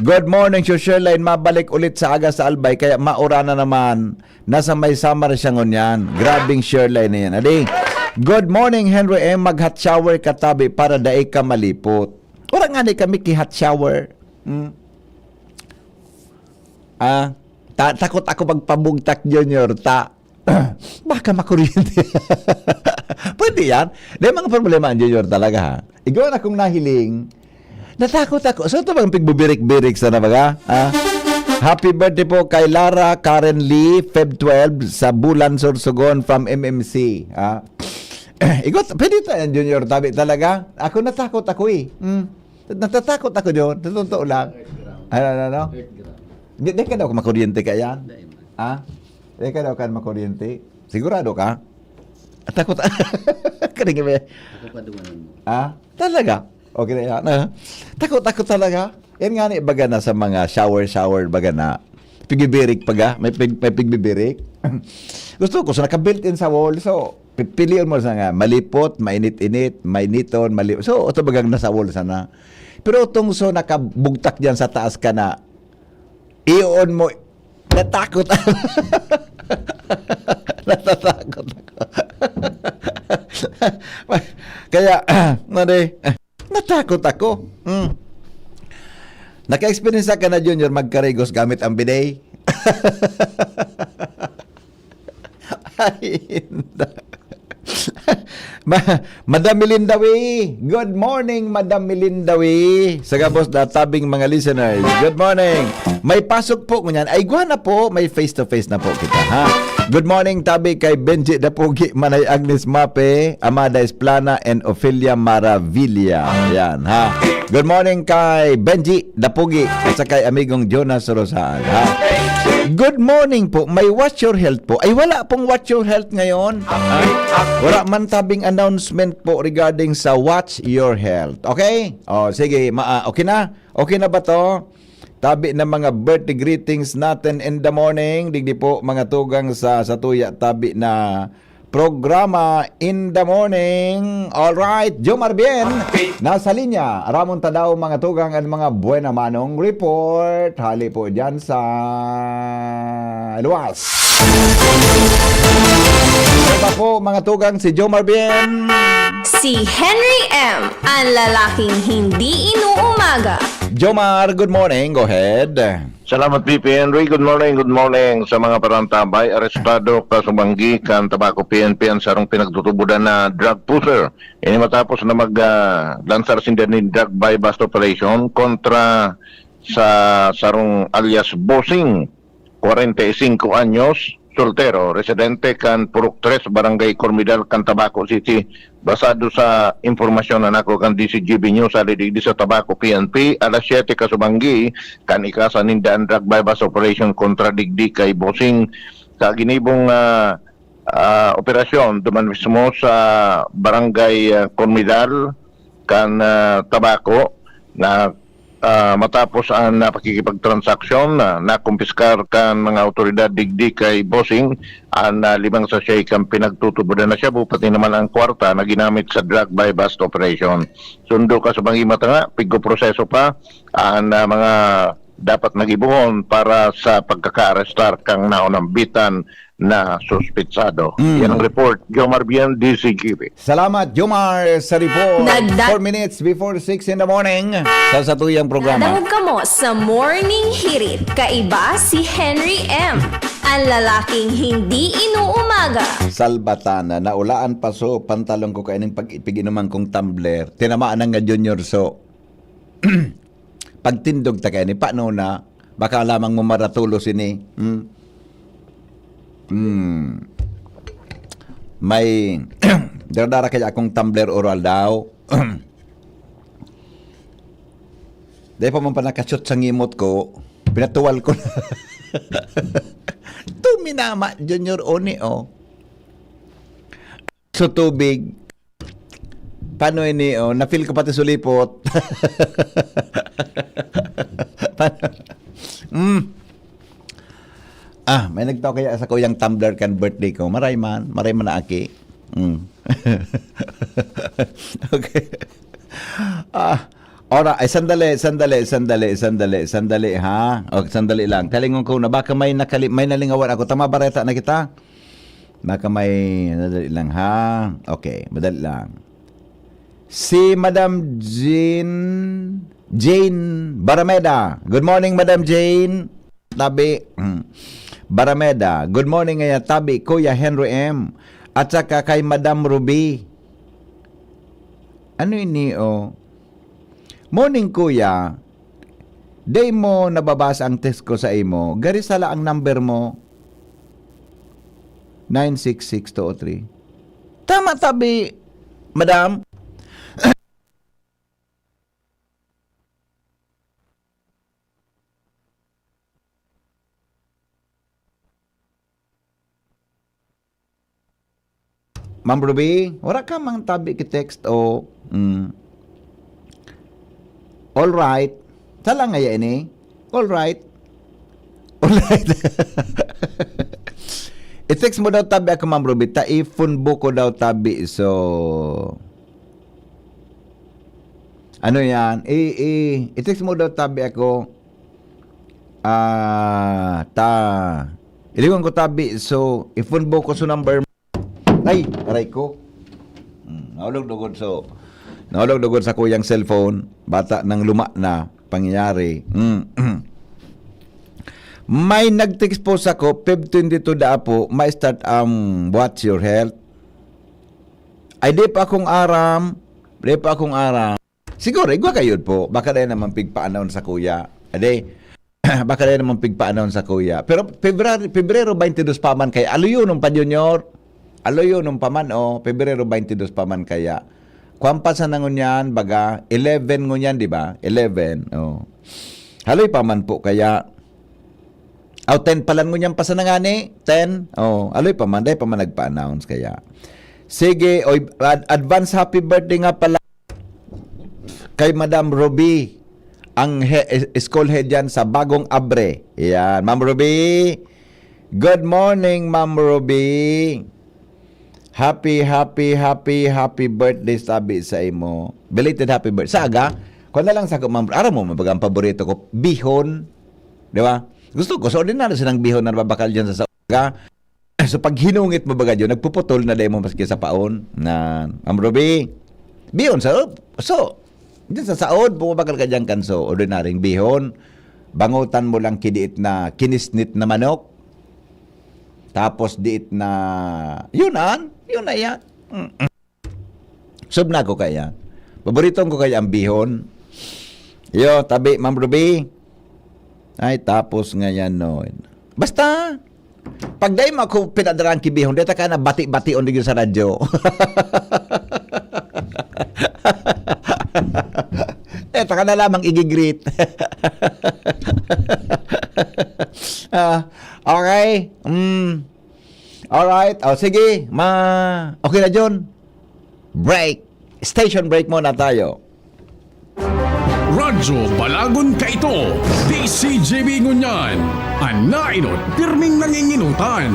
Good morning, Shirley. Mabalik ulit sa aga sa Albay kaya maura na naman. Nasa may summer siya ngunyan. Grabing Shirley na yan. Adi. Good morning, Henry M. Mag-hot shower ka, Tabi, para daig ka malipot. Wala nga di kami ki-hot shower. Takot ako magpabugtak, Junior. Baka makuryente. Pwede yan. Dahil mga problema, Junior, talaga ha. Igawa na kong nahiling. Natakot ako. So ito bang pigbubirik-birik sa na baga? Happy birthday po kay Lara Karen Lee, Feb 12, sa Bulan, Sorsogon from MMC. Igot, pwede tayo, Junior, Tabi, talaga. Ako natakot ako eh. Natatakot ako doon. Totoo lang. Ano? Di ka daw makuryente ka yan? Di ka daw ka makuryente? Sigurado ka? Takot. Kaningin ba yan? Talaga? Okay na yan. Takot talaga. Yan nga ni baga na sa mga shower baga na. Pigibirik paga. May pigbibirik. Gusto ko, so naka-built-in sa wall. So, pipiliin mo sa nga. Malipot, mainit-init, mainiton, malipot. So, ito bagang nasa wall sana. Pero itong so nakabugtak dyan sa taas ka na, i-on mo, natakot ako. Natatakot ako. Kaya, natakot ako. Naka-experience ka na, Junior, magkarigos gamit ang bidet. Ay, Madam Milindawi. Good morning, Madam Milindawi. Sagabos na tabing mga listeners. Good morning. May pasok po kunyan. Ay, guwana po. May face-to-face na po kita, ha? Good morning, Tabi, kay Benji Dapugi, Manay Agnes Mape, Amada Esplana, and Ophelia Maravilla. Yan, ha? Good morning kay Benji Dapugi at sa kay amigong Jonas Rosaan, ha? Good morning po. May Watch Your Health po. Ay, wala pong Watch Your Health ngayon. Wala man tabing announcement po regarding sa Watch Your Health. Okay? O, sige. Okay na? Okay na ba to? Tabi na mga birthday greetings natin in the morning. Digdi po mga tugang sa tuya tabi na programa in the morning. Alright, Jomar Bien, nasa linya. Ramon Tadaw, mga tugang at mga buena manong report. Hali po dyan sa luwas. Diba po mga tugang si Jomar Bien? Si Henry M. Ang lalaking hindi inuumaga. Jomar, good morning. Go ahead. Salamat, VP Henry. Good morning sa mga parantabay. Arestado kasubanggi kan tabako PNP ang sarong pinagtutubudan na drug pusher. Ini matapos na mag-lansar sinda ni drug buy-bust operation kontra sa sarong alias Bossing, 45 anyos. soltero, residente kan Purok 3, Barangay Cormidal, kan Tabaco City. Basado sa informasyon na nako kan DCGB News sa di sa Tabaco PNP, alas 7 kasubanggi kan ikasa nindaan drug bypass operation kontra digdi kay Bossing sa ginibong operasyon duman mismo sa Barangay Cormidal kan Tabaco na matapos ang pakikipagtransaksyon na nakumpiskar kan mga otoridad digdi kay Bossing ang 5 sachet kang pinagtutubudan na siya pati naman ang kwarta na ginamit sa drug by bust operation. Sundo ka sa bangimata nga, piggo proseso pa ang mga dapat nagibuhon para sa pagkaka-arrestar kang naunambitan na suspitsado. Yan ang report. Jomar Bien, DCGB. Salamat, Jomar, sa report. 4 Nagda- minutes before 6 in the morning sa satuyang programa. Dadangog ka mo sa Morning Hirit. Kaiba si Henry M. Ang lalaking hindi inuumaga. Salbatana, naulaan pa so, pantalong ko kainin pag-inuman kong tumbler. Tinamaan nga junior so. Pagtindog ta kainin, paano na? Baka lamang mo maratulos ini. May daradara kaya akong tumbler oral daw. Dahil pa man pa nakashot sa ngimot ko, pinatuwal ko na. Tuminama, Junior Oni, oh. So, tubig. Paano ini, oh? Na-feel ko pati sulipot. May nagtao kaya sa kuyang tumbler kan birthday ko. Maray man na aki. Okay. Ora, ay sandali ha. Okay, sandali lang. Kalingon ko na baka may nalingawan ako. Tama bareta na kita? Baka may madali lang ha. Okay, madali lang. Si Madam Jane Barameda. Good morning, Madam Jane. Tabi. Barameda. Good morning ngaya tabi Kuya Henry M. At saka kay Madam Ruby. Ano ini oh? Morning Kuya. Day mo nababasa ang text ko sa imo. Gari sala ang number mo. 966203. Tama tabi, Madam. Ma'am Ruby, wala ka mang tabi ki text o all right. Sala nga ini. All right. All right. I-text mo daw tabi ako, Ma'am Ruby. Taifun buko daw tabi. So, ano yan? I-text mo daw tabi ako. Iliwan ko tabi. So, ifun buko so number. Ay, aray ko. Nahulog dugod sa kuyang cellphone. Bata nang luma na pangyayari. May nag-text po sa ko, Feb 22 da po, may start What's Your Health. Ay, di pa akong aram. Siguro, igwa kayo po. Baka rin naman pigpaanaw sa kuya. Ade, baka rin naman pigpaanaw sa kuya. Pero, Pebrero 22 pa man kay aluyo nung pa junior. Aluyo nung pa man, Pebrero 22 pa man kaya. Kwampasan na ngunyan, baga, 11 ngunyan, di ba? 11, Haloy pa man po kaya. 10 pa lang ngunyan pa sa nangani? 10? Aloy pa man, dahil pa man nagpa-announce kaya. Sige, advance happy birthday nga pala kay Madam Ruby, ang school head yan sa Bagong Abre. Yan, Ma'am Ruby. Good morning, Ma'am Ruby. Happy birthday sabi sa imo. Belated happy birthday. Sa aga, kung na lang sa Ma'am, araw mo mabagang paborito ko, bihon. Di ba? Gusto ko, so ordinary silang bihon na nababakal dyan sa aga. So pag hinungit mo baga dyan, nagpuputol na dahil mo maski sa paon na, Ma'am Ruby, bihon sa so, dyan sa saod, bumabakal ka dyan kan so, ordinaryong bihon. Bangutan mo lang kidiit na kinisnit na manok. Tapos diit na, yun na yan. Sub na ko kaya. Paboritong ko kaya ang bihon. Yo, tabi, Ma'am Ruby. Ay, tapos nga yan, no. Basta, Pag dahil mo ako pinadarang kibihon, dito ka na bati-bati on digil sa radyo. Eto ka na lamang igigreet. Okay. Alright. Sige. Okay na, John. Break. Station break muna tayo. Radyo Balagon Kaito, DCGB Ngunyan, Anainot, pirming nanginginutan.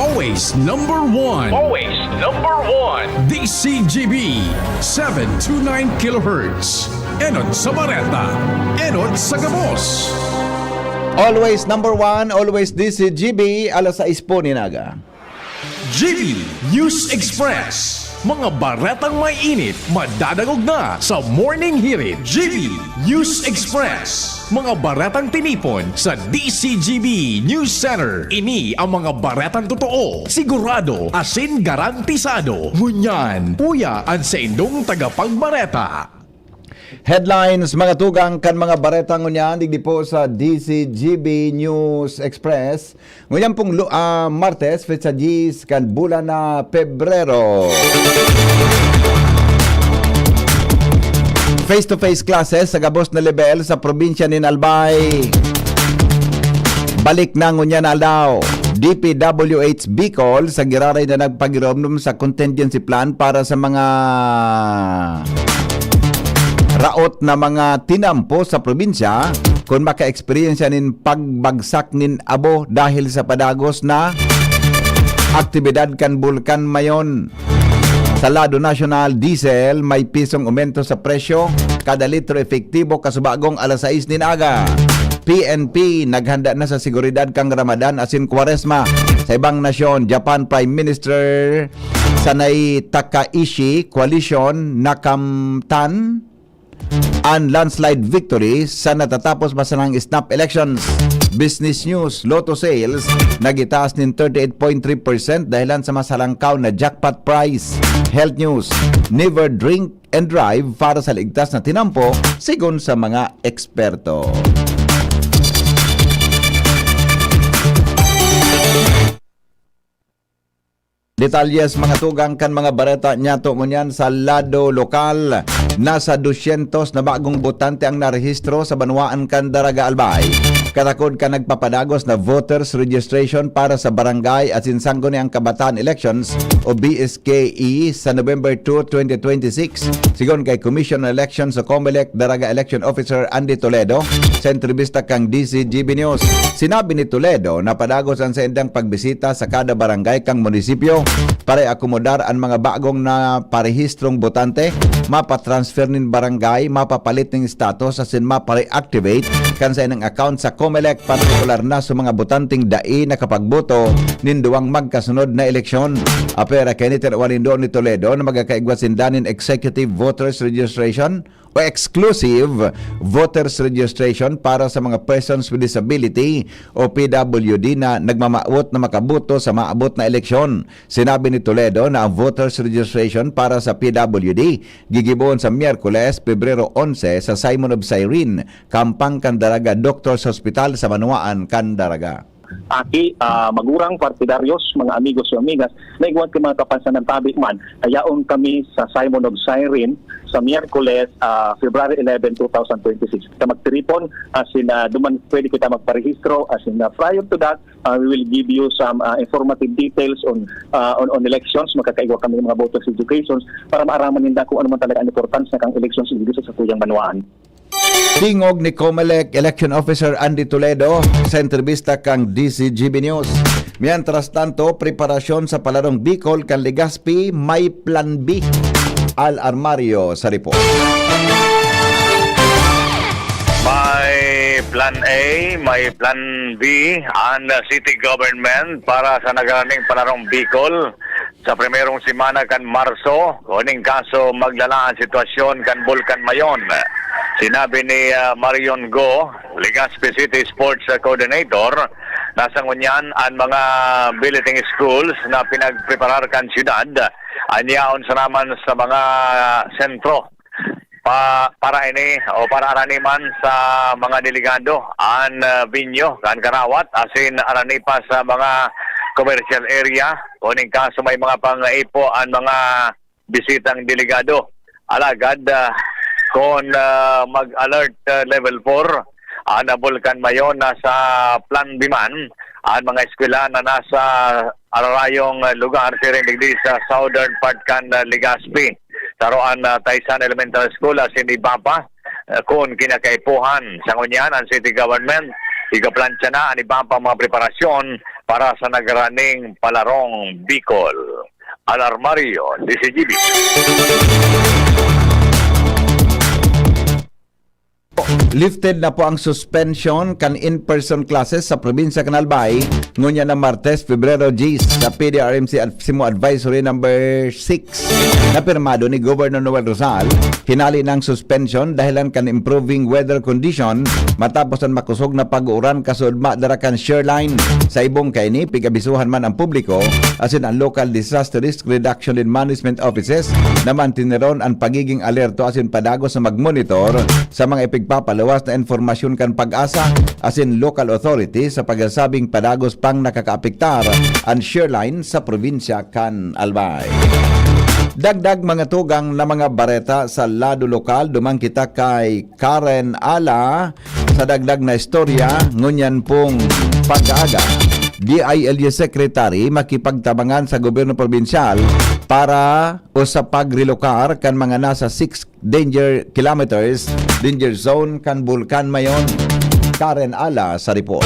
Always number one. Always number one. DCGB, 729 kHz. Enot sa Bareta, Enot sa Gabos. Always number one, always DCGB, alas 6 po ni Naga. GB News Express. Mga baretang may init, madadagog na sa Morning Hirit. GB News Express. Mga baretang tinipon sa DCGB News Center. Ini ang mga baretang totoo, sigurado, asin garantisado. Ngunyan, puya ang sa indong tagapagbareta. Headlines, mga tugang kan mga baretang ngunyan, digdi po sa DCGB News Express. Ngunyan pong Martes, fetsa 10 kan bulan na Pebrero. Face-to-face classes sa gabos na level sa probinsya ni Albay. Balik na ngunyan alaw. DPWH Bicol sa giraray na nagpagirom sa contingency plan para sa mga raot na mga tinampo sa probinsya kung maka-experience nin pagbagsak nin abo dahil sa padagos na aktibidad kan bulkan mayon. Sa lado national, diesel may pisong aumento sa presyo kada litro efektibo kasubagong alas 6 nin aga. PNP naghanda na sa seguridad kang Ramadan asin Kwaresma. Sa ibang nasyon, Japan Prime Minister Sanay Takaishi Coalition nakamtan ang landslide victory sa natatapos masanang snap elections. Business news, Lotto sales nagitaas nin 38.3% dahilan sa masalangkaw na jackpot prize. Health news, never drink and drive para sa ligtas na tinampo sigon sa mga eksperto. Detalyes mga tugang kan mga bareta nyato ngunyan sa lado lokal. Nasa 200 na bagong botante ang narehistro sa Banwaan kan Daraga Albay. Katakod ka nagpapadagos na voters registration para sa barangay at sinsanggo ni ang Kabataan Elections o BSKE sa November 2, 2026. Sigon kay Commission on Elections sa COMELEC Daraga Election Officer Andy Toledo sa entrevista kang DCGB News. Sinabi ni Toledo na padagos ang sa indang pagbisita sa kada barangay kang munisipyo para akomodar ang mga bagong na parehistrong botante, mapatransfer nin barangay, mapapalit ng status asin mapa-reactivate kan sa inang account sa COMELEC, partikular na sa mga botanting dai na kapagboto nin duwang magkasunod na eleksyon. Apera kay ni Terwanindo ni Toledo na magkakaigwasindanin executive voters registration o exclusive voters registration para sa mga persons with disability o PWD na nagmamaot na makaboto sa maabot na eleksyon. Sinabi ni Toledo na ang voters registration para sa PWD gigibon sa Miyerkules, Pebrero 11 sa Simon of Cyrene, Kampang Candaraga Doctors Hospital sa Manuaan, Candaraga. Aki, magurang partidaryos, mga amigos o amigas, naigwan ko mga kapansanan tabi man. Ayaon kami sa Simon of Cyrene sa Miyerkules, February 11, 2026. Kita magtiripon, asin duman pwede kita magparehistro, asin prior to that, we will give you some informative details on elections. Magkakaigwa kami ng mga voters educations para maaraman nila kung ano man talaga ang importance na kang elections sa tuyang Banwaan. Tingog ni COMELEC Election Officer Andy Toledo sa entrevista kang DCGB News. Mientras tanto, preparasyon sa palarong Bicol kan Legazpi may plan B. Al Armario sa report. May plan A, may plan B ang city government para sa nagaraming palarong Bicol sa primerong simana kan Marso. Kuning kaso maglala ang sitwasyon kan Bulkan Mayon. Sinabi ni Marion Go, Legazpi City Sports Coordinator, nasa ngunyan ang mga billeting schools na pinagpreparar kan syudad, anyaon sa naman sa mga sentro para ini o para araniman sa mga delegado an binyo kan Karawat asin arani pa sa mga commercial area. Kuning kaso may mga pang-ipo ang mga bisitang delegado. Alagad, kung mag-alert level 4, nabulkan mayon nasa Plan Biman, ang mga eskwela na nasa ararayong lugar, siring digdi sa southern part kan Legazpi. Taroan Taysan Elementary School, sindi Bapa, kung kinakaipuhan sa ngunyan ang city government, igaplansya na ang ibang mga preparasyon para sa nagraning palarong Bicol. Alarmario, DCGB. Lifted na po ang suspension kan in-person classes sa probinsya kan Albay ngunya na Martes, Pebrero 10 sa PDRMC Simo Advisory number 6 na pirmado ni Governor Noel Rosal. Hinali ng suspension dahilan kan improving weather condition matapos ang makusog na pag-uuran kasud madara kan shoreline. Sa ibong kaini pigabisuhan man ang publiko asin ang local disaster risk reduction and management offices naman tineron ang pagiging alerto asin padagos na magmonitor sa mga ipigpapaluwas na informasyon kan Pag-asa asin local authority sa pagsasabing padagos pang nakakaapektar ang shoreline sa probinsya kan Albay. Dagdag mga tugang na mga bareta sa lado lokal, dumang kita kay Karen Ala sa dagdag na istorya ngunyan pong pag-aga. DILG Secretary makipagtabangan sa gobyerno probinsyal para o sa pagrelokar kan mga nasa 6 danger zone kan Bulkan mayon. Karen Ala sa report.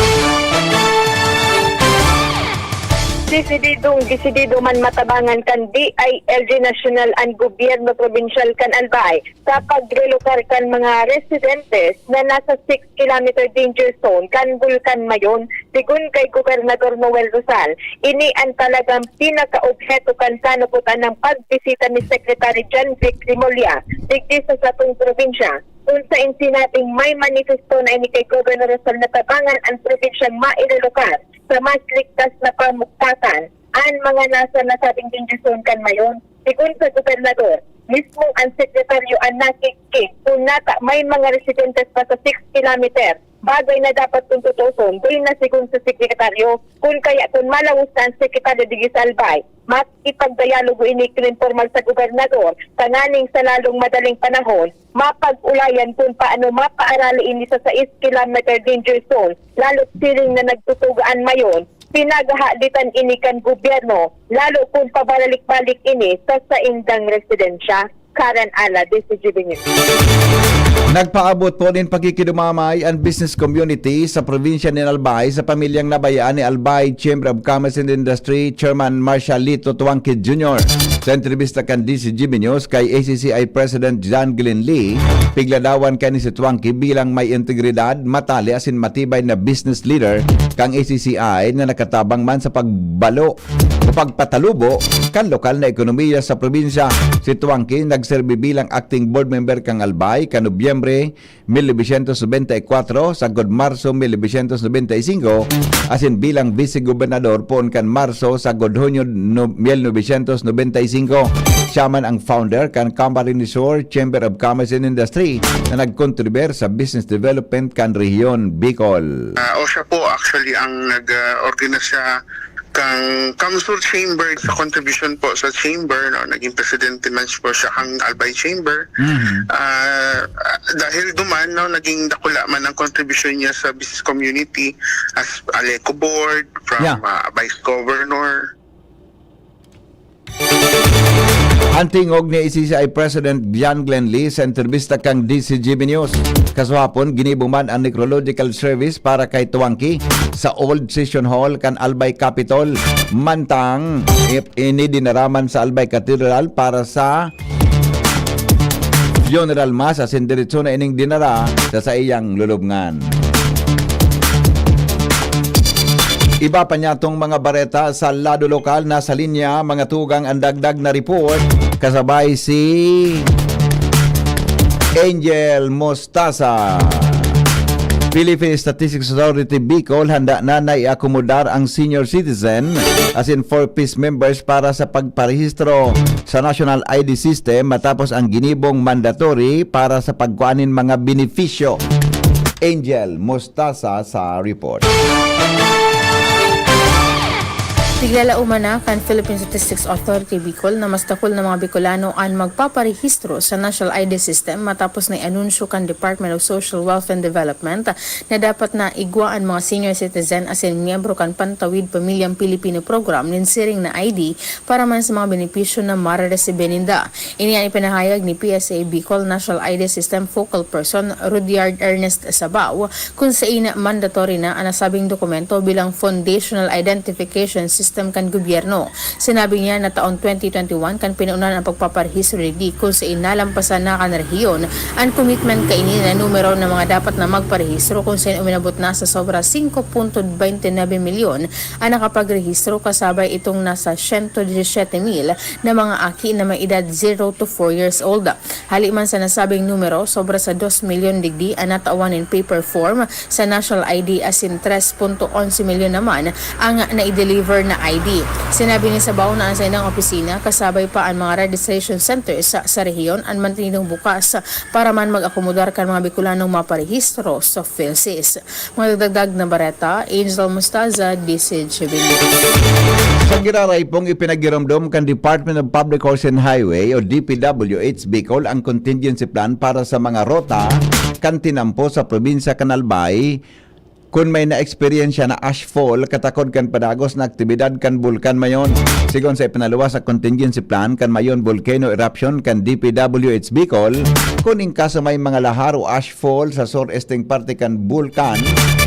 Desidido man matabangan kan DILG National and Gobyerno Provincial kan Albay sa pagrelokar kan mga residentes na nasa 6 kilometer danger zone kan Bulkan mayon. Sigun kay Gobernador Noel Rosal, ini ang talagang pinaka-objeto kan sanuputan ng pagbisita ni Secretary John Vic Rimulya digdi sa satong probinsya. Kung sa insinating may manifesto na ini kay Governor Rosal na tabangan ang probinsyang mairelokar sa mas ligtas na pamuktakan ang mga nasa nasabing danger zone kan mayon. Sigun sa Gobernador, mismong ang sekretaryo ang nakikik kung may mga residentes pa sa 6 kilometer. Bagay na dapat kung tutuson, doon na sigun sa sekretaryo. Kung malawos na ang sekretaryo di Albay, makipagdialogo ini informal sa gobernador, tanganing sa lalong madaling panahon, mapag-ulayan kung paano mapaarali ini sa 6 kilometer danger zone, lalo't siring na nagtutugaan mayon, pinagahalitan ini kan gobyerno, lalo kung pabalik-balik ini sa saindang residensya. Karen Ala, DCGB News. Nagpaabot po din pagkikidumamay ang business community sa probinsya ni Albay sa pamilyang nabayaan ni Albay Chamber of Commerce and Industry Chairman Marshall Lito Tuangkid Jr. Sa entrevista kan DCGB News kay ACCI President John Glenn Lee, pigladawan kani si Tuangkid bilang may integridad, matali asin matibay na business leader kang ACCI na nakatabang man sa pagbalo o pagpatalubo kan lokal na ekonomiya sa probinsya. Si Tuangkid nagserbi bilang acting board member kang Albay kan Nobyembre 1994 sagod Marso 1995 asin bilang vice-gobernador poon kan Marso sagod Hunyo 1995. Siya man ang founder kan Camarines Sur Chamber of Commerce and Industry na nagkontribuer sa business development kan rehiyon Bicol. O siya po actually ang nag-organize siya kang Kamsur Chamber sa contribution po sa chamber, no, naging presidente man po siya kang Albay Chamber. Dahil duman, no, naging dakula man ang contribution niya sa business community as Aleco board from Vice Governor. Antingog ni ACCI President John Glenn Lee sa entrevista kang DCGB News. Kaswapon, ginibuman ang necrological service para kay Tuangki sa Old Session Hall kan Albay Capitol. Mantang, inidinaraman sa Albay Cathedral para sa funeral mass asin diretso na ining dinara sa iyang lulubngan. Iba pa niya tong mga bareta sa lado lokal na sa linya, mga tugang ang dagdag na report kasabay si Angel Mostaza. Philippine Statistics Authority Bicol handa na naiakomodar ang senior citizen as in 4-piece members para sa pagparehistro sa National ID System matapos ang ginibong mandatory para sa pagkuanin mga benepisyo. Angel Mostaza sa report. Tiglalauman na kan Philippine Statistics Authority Bicol na mas dakol na mga Bicolano ang magpaparehistro sa National ID System matapos na anunsyo kan Department of Social Welfare and Development na dapat na igwaan mga senior citizen asin miyembro kan Pantawid Pamilyang Pilipino Program ninsiring na ID para man sa mga benepisyo na mararesibeninda. Ini ang ipinahayag ni PSA Bicol National ID System Focal Person Rudyard Ernest Sabaw kung sa ina mandatory na ang nasabing dokumento bilang foundational identification system kan gobyerno. Sinabi niya na taon 2021 kan pinaunan ang pagpaparehistro ni kung sa inalampasan na kan rehiyon ang commitment kaini na numero ng mga dapat na magparehistro kung saan uminabot na sa sobra 5.29 milyon ang nakapagrehistro kasabay itong nasa 117,000 na mga aki na may edad 0 to 4 years old. Haliman sa nasabing numero, sobra sa 2 milyon digdi ang natawan in paper form sa National ID asin 3.11 milyon naman ang na-deliver na ID. Sinabi ni Sabaw na ang sa inang opisina kasabay pa ang mga registration centers sa rehiyon ang mantinong bukas para man mag-akomodar kan mga Bicolanong maparehistro sa PhilSys. Mga dagdag na bareta, Angel Mustaza, DCGB. Sa giraray pong ipinagiramdom kan Department of Public Works and Highway o DPWH Bicol ang contingency plan para sa mga rota kan tinampo sa probinsya kan Albay kung may na-experience na ashfall katakod kan padagos na aktibidad kan bulkan mayon. Sigon sa ipinaluwas sa contingency plan kan mayon volcano eruption kan DPWH Bicol, kung in kaso may mga lahar o ashfall sa southeastern parte kan bulkan,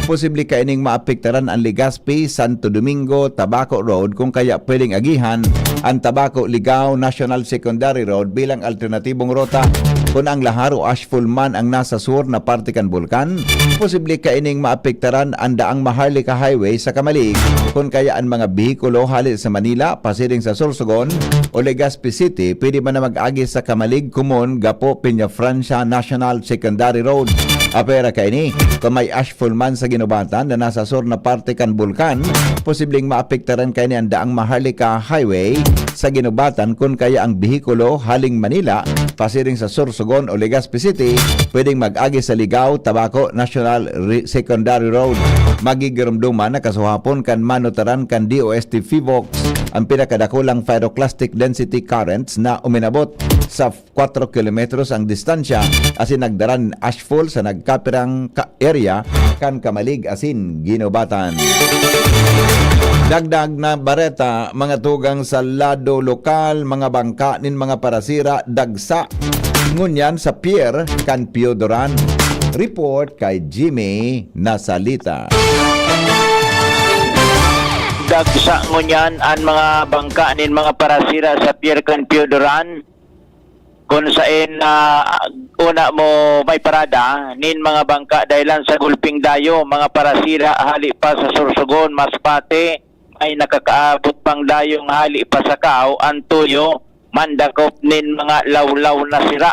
posible kaining maapektaran ang Legazpi, Santo Domingo, Tabaco Road kung kaya pwedeng agihan ang Tabaco Ligao National Secondary Road bilang alternatibong rota. Kung ang lahar o ashfall man ang nasa sur na parte kan bulkan, posible kaining maapektaran ang daang Maharlika Highway sa Kamalig kung kaya ang mga bihikulo hali sa Manila, pasiring sa Sorsogon o Legazpi City, pwede man na mag-agi sa Kamalig, Kumon, Gapo, Peña Francia National Secondary Road. Apera kaini, kung may ashfall man sa ginubatan na nasa sur na parte kan bulkan, posibleng maapektaran kaini ang daang Maharlika Highway sa ginubatan kung kaya ang bihikulo haling Manila, pasiring sa Sorsogon o Legazpi City, pwedeng mag-agi sa Ligao, Tabaco National Secondary Road. Magigirumduman na kasuhapon kan manotaran kan DOST FIVOX ang pinakadakulang pyroclastic density currents na uminabot sa 4 kilometros ang distansya asin nagdaran ashfall sa nagkapirang area kan Kamalig asin ginubatan. Dagdag na bareta, mga tugang sa lado lokal, mga bangka nin mga parasira, dagsa. Ngunyan sa pier kan Piodoran. Report kay Jimmy Nasalita. Dagsa ngunyan ang mga bangka nin mga parasira sa pier kan Piodoran. Kung saan una mo may parada nin mga bangka dahilan sa gulping dayo, mga parasira hali pa sa Sorsogon, Masbate, ay nakakaabot pang dayong hali pa sa Kao, Antuyo, mandakop nin mga lawlaw na sira.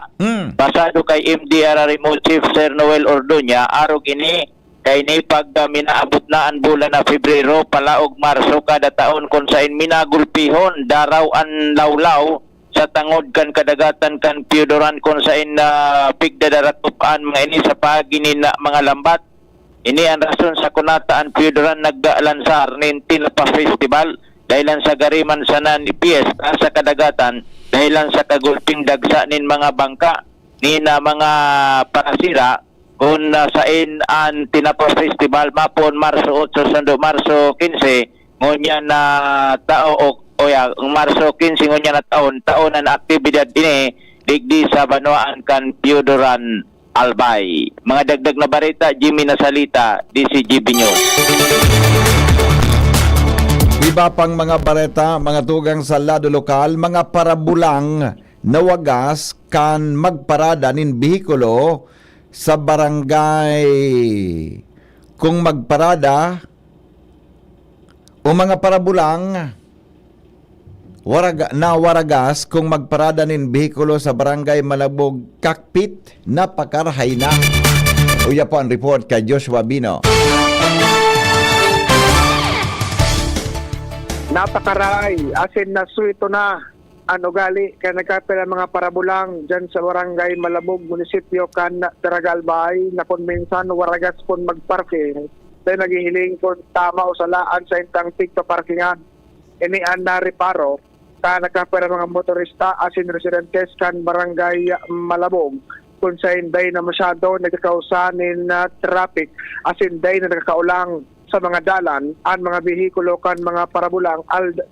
Basado kay MDR Remote Chief Sir Noel Orduña, arog ini kay ni pag minaabot na ang bulan na Pebrero, palaog Marso kada taon kung saan minagulpihon daraw ang lawlaw sa tangod kan kadagatan kan Piodoran kung saan pigdadaratupan mga ini sa paginin na mga lambat. Ini ang rason sa kunata ang Piodoran naglansar nin Tinapa Festival dahilan sa gariman sa nan piyesta sa kadagatan dahilan sa kagulping dagsa nin mga bangka ni na mga parasira kung saan ang Tinapa Festival mapon Marso 8 sando Marso 15 ngunya na tao Marso 15 ngunya na taon na aktibidad ini digdi sa Banwaan kan Piodoran Albay. Mga dagdag na barita, Jimmy Nasalita, DCGB News. Iba pang mga bareta, mga tugang sa lado lokal, mga parabulang na wagas kan magparada nin bihikulo sa barangay. Kung magparada o mga parabulang waragas kung magparada nin bihikulo sa barangay Malabog, Kakpit, napakarhay na. Uya po ang report kay Joshua Bino. Napakaray, asin na suito na ang ugali kaya nagkapila mga parabulang dyan sa barangay Malabog, munisipyo kan Taragalbay na kung minsan waragas kung magparking, tayo naghihiling kung tama o salaan sa intang tigpa parkingan. ini na reparo ka nakapera mga motorista asin residentes kan barangay Malabog kung sa inday na masyado nagkakausanin na traffic asin day na nagkakaulang sa mga dalan ang mga bihikulo kan mga parabulang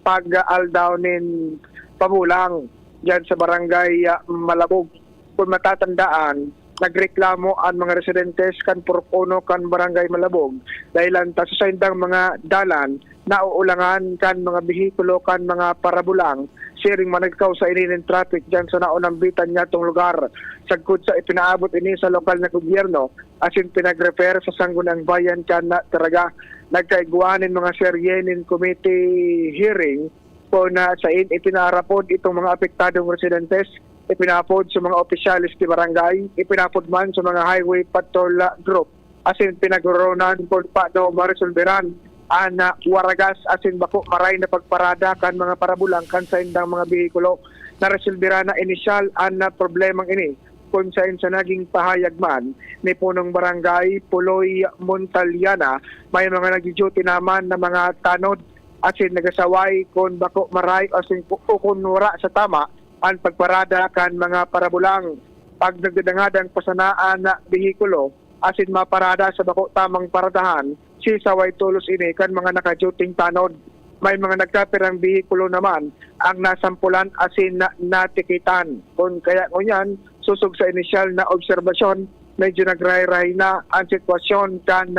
pag-aldawnin pabulang dyan sa barangay Malabog. Kung matatandaan, nagreklamo ang mga residentes kan Purpuno kan barangay Malabog dahil sa saindang mga dalan nauulangan kan mga bihikulo kan mga parabulang sharing managkaw sa ininin traffic dyan sa naunang bitan niya itong lugar. Sagkod sa ipinaabot ini sa lokal na gobyerno asin pinag-refer sa Sangguniang Bayan kan na taraga nagkaiguanin mga seryenin committee hearing po na sa ipinarapod itong mga apektadong residentes, ipinapod sa mga opisyalis di barangay, ipinapod man sa mga highway patrol group asin pinagoronan po paano marisolveran ang waragas asin bako maray na pagparada kan mga parabulang kan sa indang mga bihikulo na resolvera na inisyal ang problemang ini kung saan sa naging pahayag man ni punong barangay Puloy Montaliana may mga nag-duty naman na mga tanod asin nagasaway kung bako maray asin kukunura sa tama ang pagparada kan mga parabulang pag nagdadangadang pasanaan na bihikulo asin maparada sa bako tamang paradahan si saway tulos ini kan mga naka-duty tanod. May mga nagkapirang bihikulo naman ang nasampulan asin natikitan. Kung kaya ngunyan, susog sa inisyal na obserbasyon, medyo nagray-ray na ang sitwasyon kan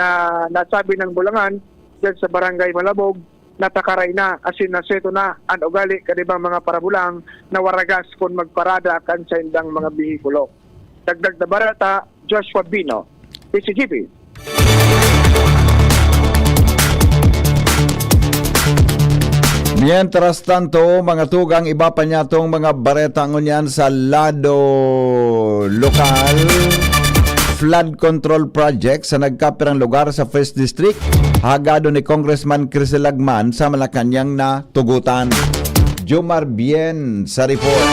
nasabi ng Bulangan dyan sa barangay Malabog, natakaray na asin naseto na ang ugali kanibang mga parabulang na waragas kung magparada kan sa indang mga bihikulo. Dagdag na barata, Joshua Bino, PCGP. Mientras tanto, mga tugang iba pa niya itong mga bareta ngunyan sa lado lokal flood control project sa nagkapirang lugar sa 1st District. Hagado ni Congressman Crisel Lagman sa Malacanang na tugutan. Jomar Bien sa report.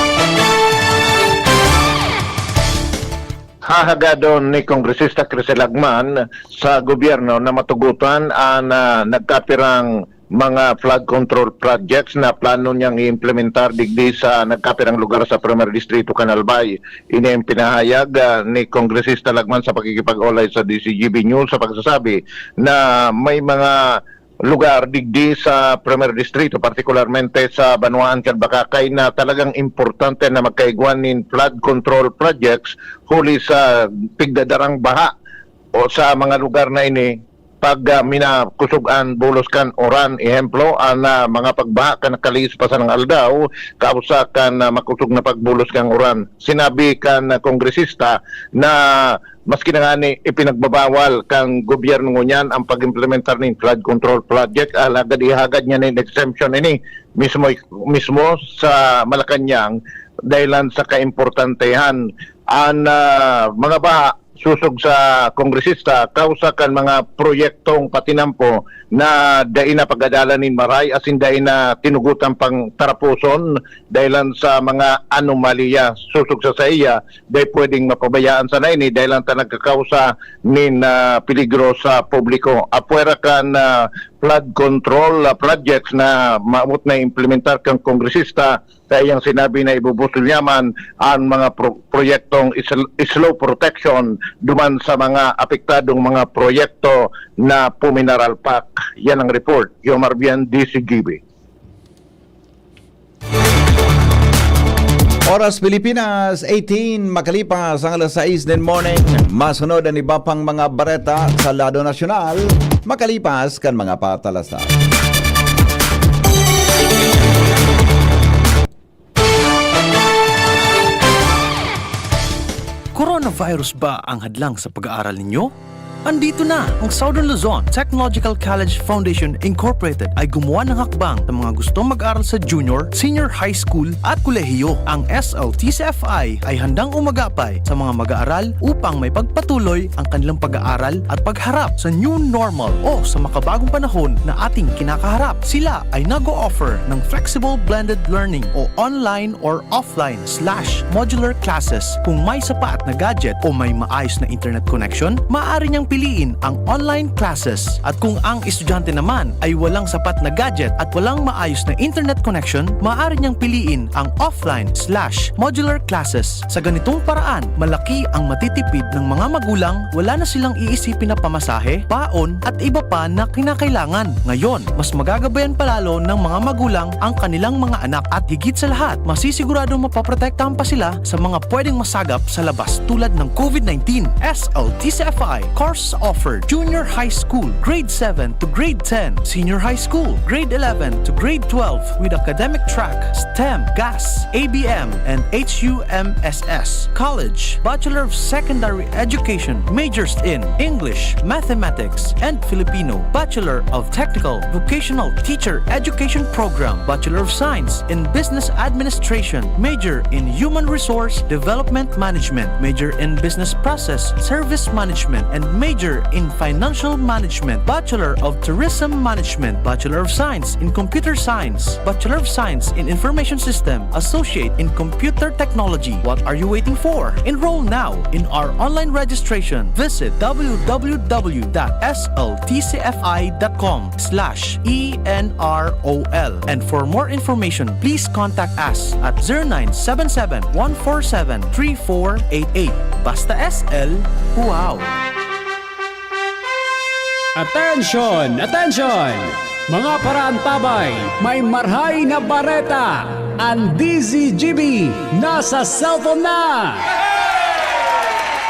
Hahagado ni Kongresista Crisel Lagman sa gobyerno na matugutan ang nagkapirang mga flood control projects na plano niyang i-implementar digdi sa nagkapirang lugar sa 1st Distrito, Canalbay. Ini ang pinahayag ni Kongresista Lagman sa pakikipag-ulay sa DCGB News sa pagsasabi na may mga lugar digdi sa 1st Distrito, partikularmente sa Banuan, Bakakay na talagang importante na magkaigwanin flood control projects huli sa pigdadarang baha o sa mga lugar na ini pag minakusugan bulos kan oran ehemplo ana mga pagbaha kan nakalis pa sa ng aldaw kausa kan makusog na pagbulos kang oran. Sinabi kan kongresista na maski na nga ni ipinagbabawal kang gobyerno ngunyan ang pag-implementar ng flood control project alagad ihagad niya ng exemption ini mismo sa Malacanang dahilan sa kaimportantehan ang mga baha susog sa kongresista kausa kan mga proyektong patinampo na dai na pagadalanin maray asin dai na tinugutan pang tarapuson dahilan sa mga anomalya susog sa iya dai pwedeng mapabayaan sa naini dahilan ta nagkakausa nin peligro sa publiko. Apuera kan flood control projects na maamot na implementar kang kongresista kaya yung sinabi na ibubusol yaman ang mga proyektong slow protection duman sa mga apektadong mga proyekto na pumineral pack. Yan ang report. Jomar Bien, DCGB. Oras Pilipinas, 18 makalipas ang alas 6 din morning. Masunod ang iba pang mga bareta sa lado nasyonal makalipas kan mga patalasan. Coronavirus ba ang hadlang sa pag-aaral ninyo? Andito na ang Southern Luzon Technological College Foundation Incorporated ay gumawa ng hakbang sa mga gustong mag-aral sa junior, senior high school at kolehiyo. Ang SLTCFI ay handang umagapay sa mga mag-aaral upang may pagpatuloy ang kanilang pag-aaral at pagharap sa new normal o sa makabagong panahon na ating kinakaharap. Sila ay nag-o-offer ng flexible blended learning o online or offline/modular classes. Kung may sapat na gadget o may maayos na internet connection, maaari niyang piliin ang online classes. At kung ang estudyante naman ay walang sapat na gadget at walang maayos na internet connection, maaari niyang piliin ang offline/modular classes. Sa ganitong paraan, malaki ang matitipid ng mga magulang, wala na silang iisipin na pamasahe, baon at iba pa na kinakailangan. Ngayon, mas magagabayan palalo ng mga magulang ang kanilang mga anak at higit sa lahat, masisiguradong mapaprotektahan pa sila sa mga pwedeng masagap sa labas tulad ng COVID-19. SLTCFI course offered Junior High School, Grade 7 to Grade 10, Senior High School, Grade 11 to Grade 12 with academic track, STEM, GAS, ABM, and HUMSS. College, Bachelor of Secondary Education, majors in English, Mathematics, and Filipino. Bachelor of Technical Vocational Teacher Education Program, Bachelor of Science in Business Administration, major in Human Resource Development Management, major in Business Process Service Management, and major in Financial Management, Bachelor of Tourism Management, Bachelor of Science in Computer Science, Bachelor of Science in Information System, Associate in Computer Technology. What are you waiting for? Enroll now in our online registration. Visit www.sltcfi.com/ENROL. And for more information, please contact us at 0977-147-3488. Basta SL, wow! Attention! Attention! Mga paraantabay, may marhay na bareta! Ang DZGB nasa cellphone na!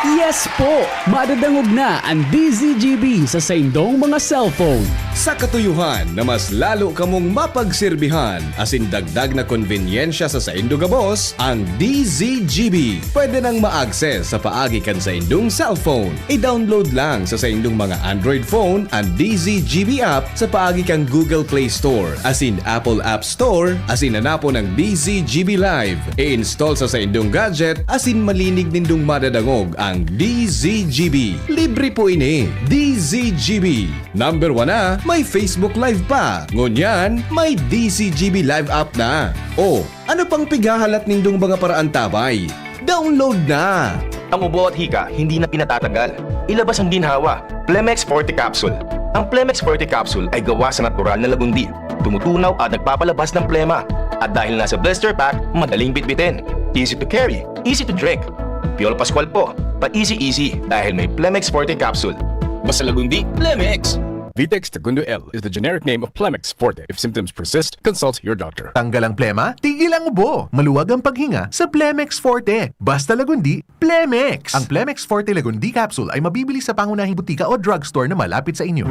Yes po! Madadangog na ang DZGB sa saindong mga cellphone. Sa katuyuhan na mas lalo kamong mapagsilbihan asin dagdag na konbinyensya sa saindo gabos, ang DZGB pwede nang ma-access sa paagi kan sa indong cellphone. I-download lang sa saindong mga Android phone ang DZGB app sa paagi kang Google Play Store asin Apple App Store asin hanapo ng DZGB Live. I-install sa saindong gadget asin malinig nindong madadangog ang DZGB. Libre po ini. DZGB. Number 1 na, may Facebook Live pa. Ngunyan, may DZGB Live app na. O, ano pang pigahalat nindong mga paraantabay? Download na! Ang ubo at hika, hindi na pinatatanggal. Ilabas ang ginhawa. Plemex Forte Capsule. Ang Plemex Forte Capsule ay gawa sa natural na lagundi. Tumutunaw at nagpapalabas ng plema. At dahil nasa blister pack, madaling bitbitin. Easy to carry, easy to drink. Piolo Pascual po, pa-easy dahil may Plemex Forte Capsule. Basta lagundi, Plemex! Vitex Segundo L is the generic name of Plemex Forte. If symptoms persist, consult your doctor. Tanggal ang plema, tigil ang ubo. Maluwag ang paghinga sa Plemex Forte. Basta lagundi, Plemex! Ang Plemex Forte Lagundi Capsule ay mabibili sa pangunahing butika o drugstore na malapit sa inyo.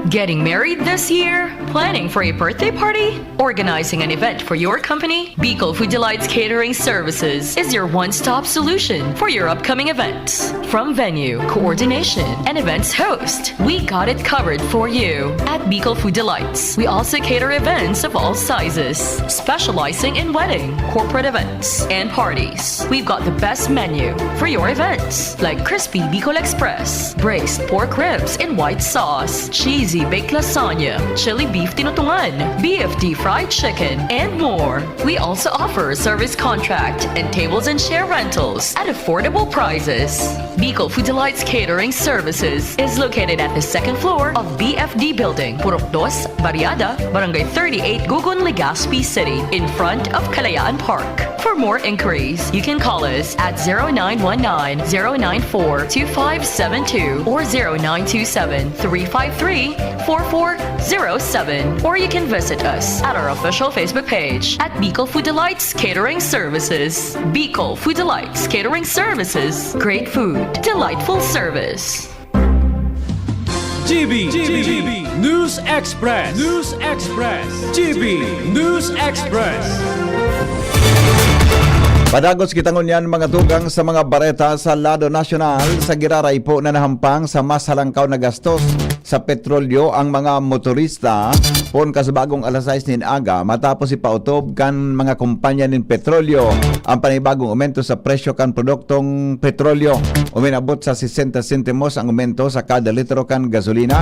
Getting married this year? Planning for a birthday party? Organizing an event for your company? Bicol Food Delights Catering Services is your one-stop solution for your upcoming events. From venue, coordination, and events host, we got it covered for you. At Bicol Food Delights, we also cater events of all sizes, specializing in wedding, corporate events, and parties. We've got the best menu for your events, like crispy Bicol Express, braised pork ribs in white sauce, cheesy baked lasagna, chili beef tinutungan, BFD fried chicken, and more. We also offer service contract and tables and chair rentals at affordable prices. Bicol Food Delights Catering Services is located at the second floor of BFD Building, Purok 2, Barriada, Barangay 38, Gugun, Legazpi City, in front of Kalayaan Park. For more inquiries, you can call us at 0919-094-2572 or 0927-353-4407, or you can visit us at our official Facebook page at Bicol Food Delights Catering Services. Bicol Food Delights Catering Services. Great food, delightful service. GB News Express. GB News Express. Padagos kita ngunyan mga tugang sa mga bareta sa lado nasyonal sa giraray po na nahampang sa mas halangkaw na gastos sa petrolyo ang mga motorista pon kasabagong alas 6 nin aga matapos ipautob kan mga kumpanya nin petrolyo ang panibagong aumento sa presyo kan produktong petrolyo. Uminabot sa 60 sentimos ang aumento sa kada litro kan gasolina,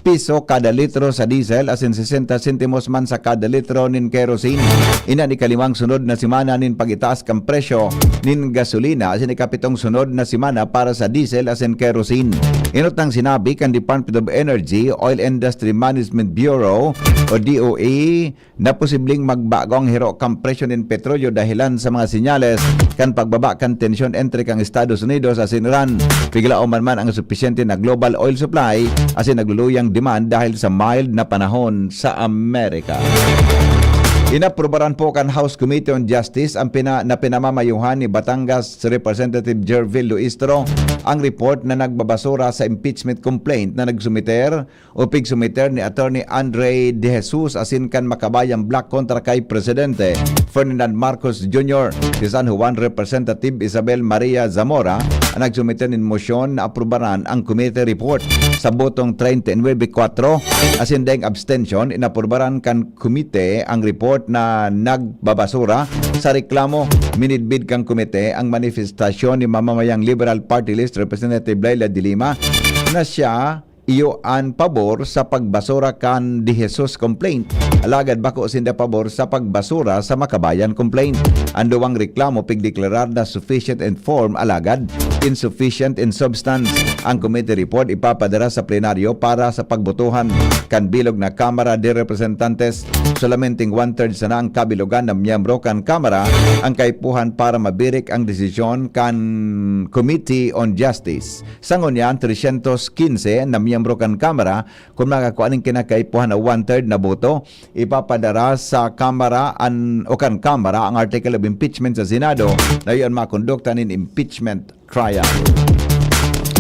piso kada litro sa diesel asin 60 sentimos man sa kada litro nin kerosene. Ina ni kalimang sunod na simana nin pagitaas kang presyo nin gasolina asin ikapitong sunod na simana para sa diesel asin kerosene. Inutang sinabi kan Department of Energy, Oil Industry Management Bureau o DOE na posibleng magbago ang hiro kang presyo nin petrolyo dahilan sa mga sinyales kan pagbaba kan tensyon entre kang Estados Unidos asin Iran. Bigla man ang sufisyente na global oil supply asin nagluluyang demand dahil sa mild na panahon sa Amerika. Inaprobaran po kan House Committee on Justice ang pinamamayuhan ni Batangas Representative Jervil Luistro ang report na nagbabasura sa impeachment complaint na nagsumiter o pigsumiter ni Attorney Andre De Jesus asin kan makabayang black kontra kay Presidente Ferdinand Marcos Jr. Si San Juan Representative Isabel Maria Zamora ang nagsumiter ng motion na aprobaran ang committee report sa botong 39-4 asin deng abstention inaprobaran kan committee ang report na nagbabasura sa reklamo. Minidbid kang komite ang manifestasyon ni mamamayang Liberal Party List Representative Laila de Lima na siya iyoan pabor sa pagbasura kan De Jesus complaint. Alagad bako sinda pabor sa pagbasura sa Makabayan complaint. Ang duwang reklamo pigdeklarar na sufficient in form alagad insufficient in substance. Ang committee report ipapadara sa plenaryo para sa pagbotohan kan bilog na Kamara de Representantes. Solamenting 1/3 sa na ang kabilogan ng miyembro kan Kamara ang kaipuhan para mabirik ang desisyon kan Committee on Justice. Sangon yan 315 na miyembro kan Kamara kung makakuha ng kinakaipuhan na 1/3 na boto ipapadara sa Kamara o kan Kamara ang article of impeachment sa Senado na iyon makondukta nin impeachment trial.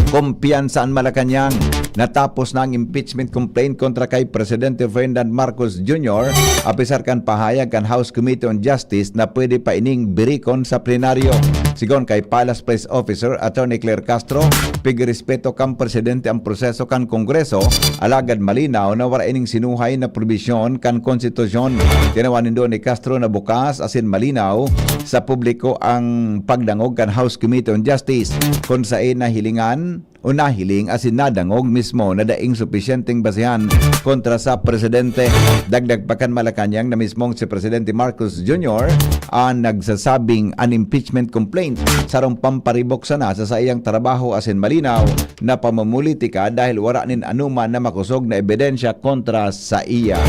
Kumpiyansaan Malacanang natapos na ang impeachment complaint kontra kay Presidente Ferdinand Marcos Jr. apisar kan pahayag kan House Committee on Justice na pwede pa ining birikon sa plenaryo. Sigon kay Palace Press Officer Attorney Claire Castro, pigrespeto kan Presidente ang proseso kan Kongreso, alagad malinaw na wala ining sinuhay na probisyon kan konstitusyon. Tinawanin doon ni Castro na bukas asin malinaw sa publiko ang pagdangog kan House Committee on Justice kung saan nahilingan o nahiling asin nadangog mismo na daing supisyenteng basihan kontra sa Presidente. Dagdag pa kan Malacanang na mismong si Presidente Marcos Jr. ang nagsasabing an impeachment complaint sarong pamparibok sana sa iyang trabaho asin malinaw na pamumulitika dahil wala nin anuman na makusog na ebidensya kontra sa iya.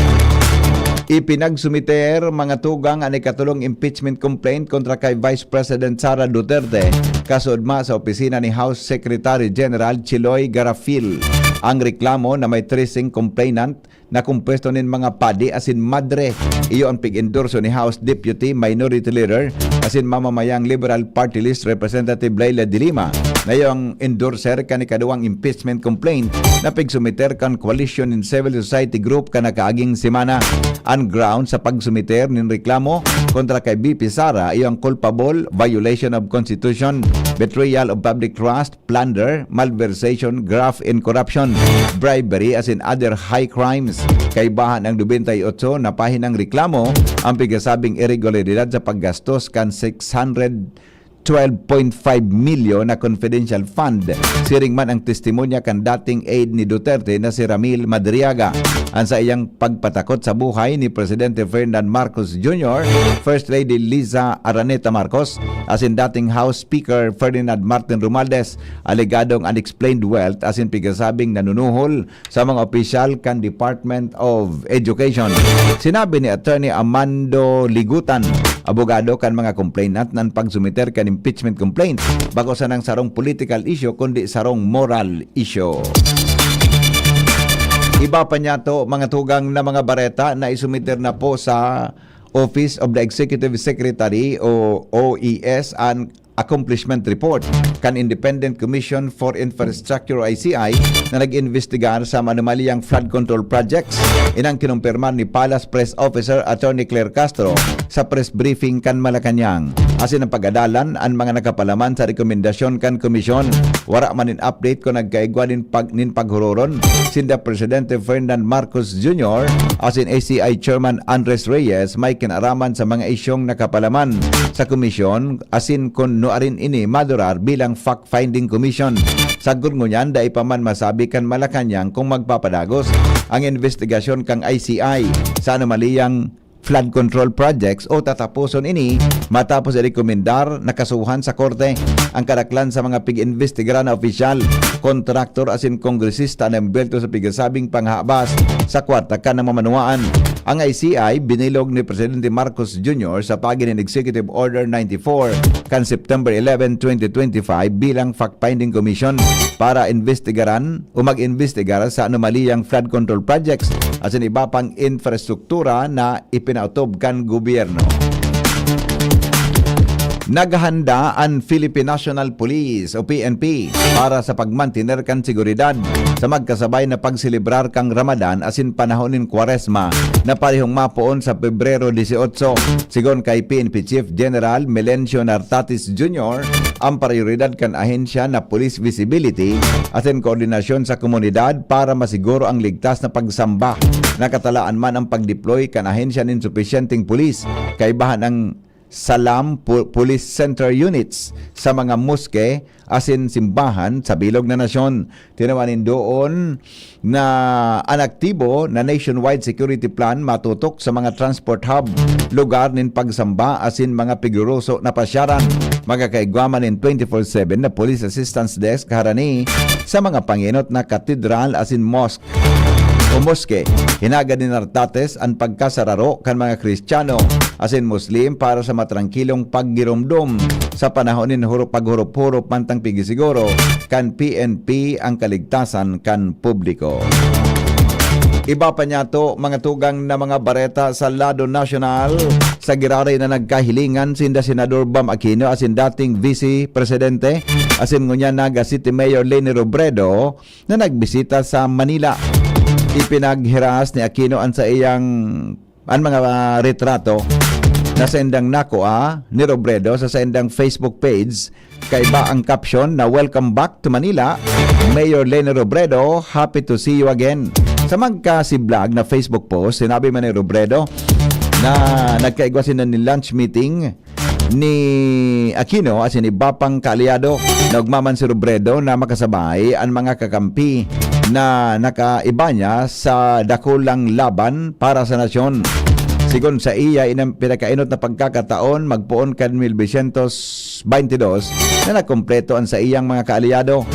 Ipinagsumiter mga tugang ang ikatulong impeachment complaint kontra kay Vice President Sara Duterte kasudma sa opisina ni House Secretary General Chiloy Garafil. Ang reklamo na may tracing complainant na kumpuesto nin mga padi asin madre. Iyo ang pig-endorso ni House Deputy Minority Leader asin mamamayang Liberal Party List Representative Laila de Lima na yung endorser kan ikaduwang impeachment complaint na pigsumiter kan Coalition in Civil Society Group kan nakaaging semana. Ang ground sa pagsumiter nin reklamo kontra kay BP Sara iyo ang culpable, violation of Constitution, betrayal of public trust, plunder, malversation, graft and corruption, bribery as in other high crimes. Kaibahan ang 28 na pahinang reklamo ang pigasabing irregularidad sa paggastos kan 612.5 milyon na confidential fund. Siring man ang testimonya kan dating aide ni Duterte na si Ramil Madriaga. Ang sa iyang pagpatakot sa buhay ni Presidente Ferdinand Marcos Jr., First Lady Liza Araneta Marcos, as in dating House Speaker Ferdinand Martin Romualdez, alegadong unexplained wealth as in pigasabing nanunuhol sa mga opisyal kan Department of Education. Sinabi ni Attorney Amando Ligutan, abogado kan mga complainant ng pagsumiter kan impeachment complaint bago sa nang sarong political issue kundi sarong moral issue. Iba pa niya to mga tugang na mga bareta na isumiter na po sa Office of the Executive Secretary o OES ang accomplishment report kan Independent Commission for Infrastructure ICI na nag-investigar sa manumaliyang flood control projects. Inang kinumpirman ni Palace Press Officer Attorney Claire Castro sa press briefing kan Malacanang. asin ang pagadalan ang mga nakapalaman sa rekomendasyon kan komisyon. Wara man in update ko nagkaigwa nin paghuroron sinda Presidente Ferdinand Marcos Jr. asin ACI Chairman Andres Reyes may kinaraman sa mga isyong nakapalaman sa komisyon asin kun nuarin ini madurar bilang fact-finding commission. Sagot ngunyan da ipaman masabi kan Malacanang kung magpapadagos ang investigasyon kang ICI sa anomaliyang flood control projects o tatapuson ini matapos i-rekomendar nakasuhan sa korte ang kadaklan sa mga pig-investigar na opisyal, kontraktor asin kongresista na embelto sa pigasabing panghabas sa kwarta ka ng mamanuaan. Ang ICI binilog ni Presidente Marcos Jr. sa pagin ng Executive Order 94 kan September 11, 2025 bilang fact-finding commission para investigaran o mag-investigar sa anomaliyang flood control projects asin iba pang infrastruktura na ipinautob kan gobyerno. Naghahanda ang Philippine National Police o PNP para sa pagmantiner kan seguridad sa magkasabay na pagselebrar kang Ramadan asin panahonin Kwaresma na parehong mapuon sa Pebrero 18. Sigon kay PNP Chief General Melencio Nartatis Jr., ang prioridad kan ahensya na police visibility asin koordinasyon sa komunidad para masiguro ang ligtas na pagsamba. Nakatalaan man ang pagdeploy kan ahensya nin sufisyenteng police kaibahan ang Salam Police Center Units sa mga moske asin simbahan sa bilog na nasyon. Tinawanin doon na anaktibo na nationwide security plan matutok sa mga transport hub, lugar nin pagsamba asin mga piguroso na pasyaran. Magakaigwaman nin 24/7 na police assistance desk harani sa mga panginot na katedral asin mosque o moske. Hinagad ni Nartates ang pagkasararo kan mga Kristiyano asin Muslim para sa matrangkilong paggirumdum sa panahon nin paghurup-hurup mantang pigisiguro kan PNP ang kaligtasan kan publiko. Iba pa niya to mga tugang na mga bareta sa lado nasyonal sa giraray na nagkahilingan sinda Senador Bam Aquino asin dating Vice Presidente asin ngunya naga City Mayor Leni Robredo na nagbisita sa Manila. Ipinaghiras ni Aquino ang sa iyang mga retrato na sa endang nakuha ni Robredo sa endang Facebook page kay ba ang caption na "Welcome back to Manila, Mayor Leni Robredo, happy to see you again." Sa magkasiblag na Facebook post, sinabi man ni Robredo na nagkaigwa sila ni lunch meeting ni Aquino asin iba pang kaalyado. Nagmaman si Robredo na makasabay ang mga kakampi na nakaiba niya sa dakulang laban para sa nasyon. Sigon sa iya, inang pinakainot na pagkakataon magpuon kan 1922 na nagkompleto ang sa iyang mga kaalyado.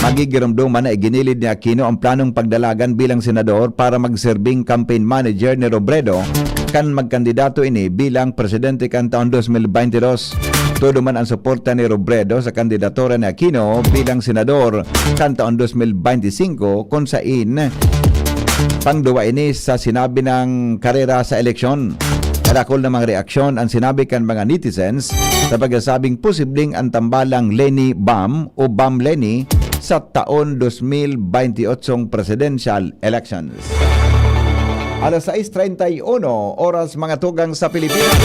Magigirumdum man na iginilid ni Aquino ang planong pagdalagan bilang senador para magserbing campaign manager ni Robredo kan magkandidato ini bilang presidente kan taon 2022. Todo man ang suporta ni Robredo sa kandidatura ni Aquino bilang senador kan taon 2025 kung sain pangduwa ini sa sinabi ng karera sa eleksyon. Karakol na mga reaksyon ang sinabi kan mga netizens sa pagsasabing posibleng ang tambalang Leni Bam o Bam Leni sa taon 2028 presidential elections. Alas 6:31 oras mga tugang sa Pilipinas.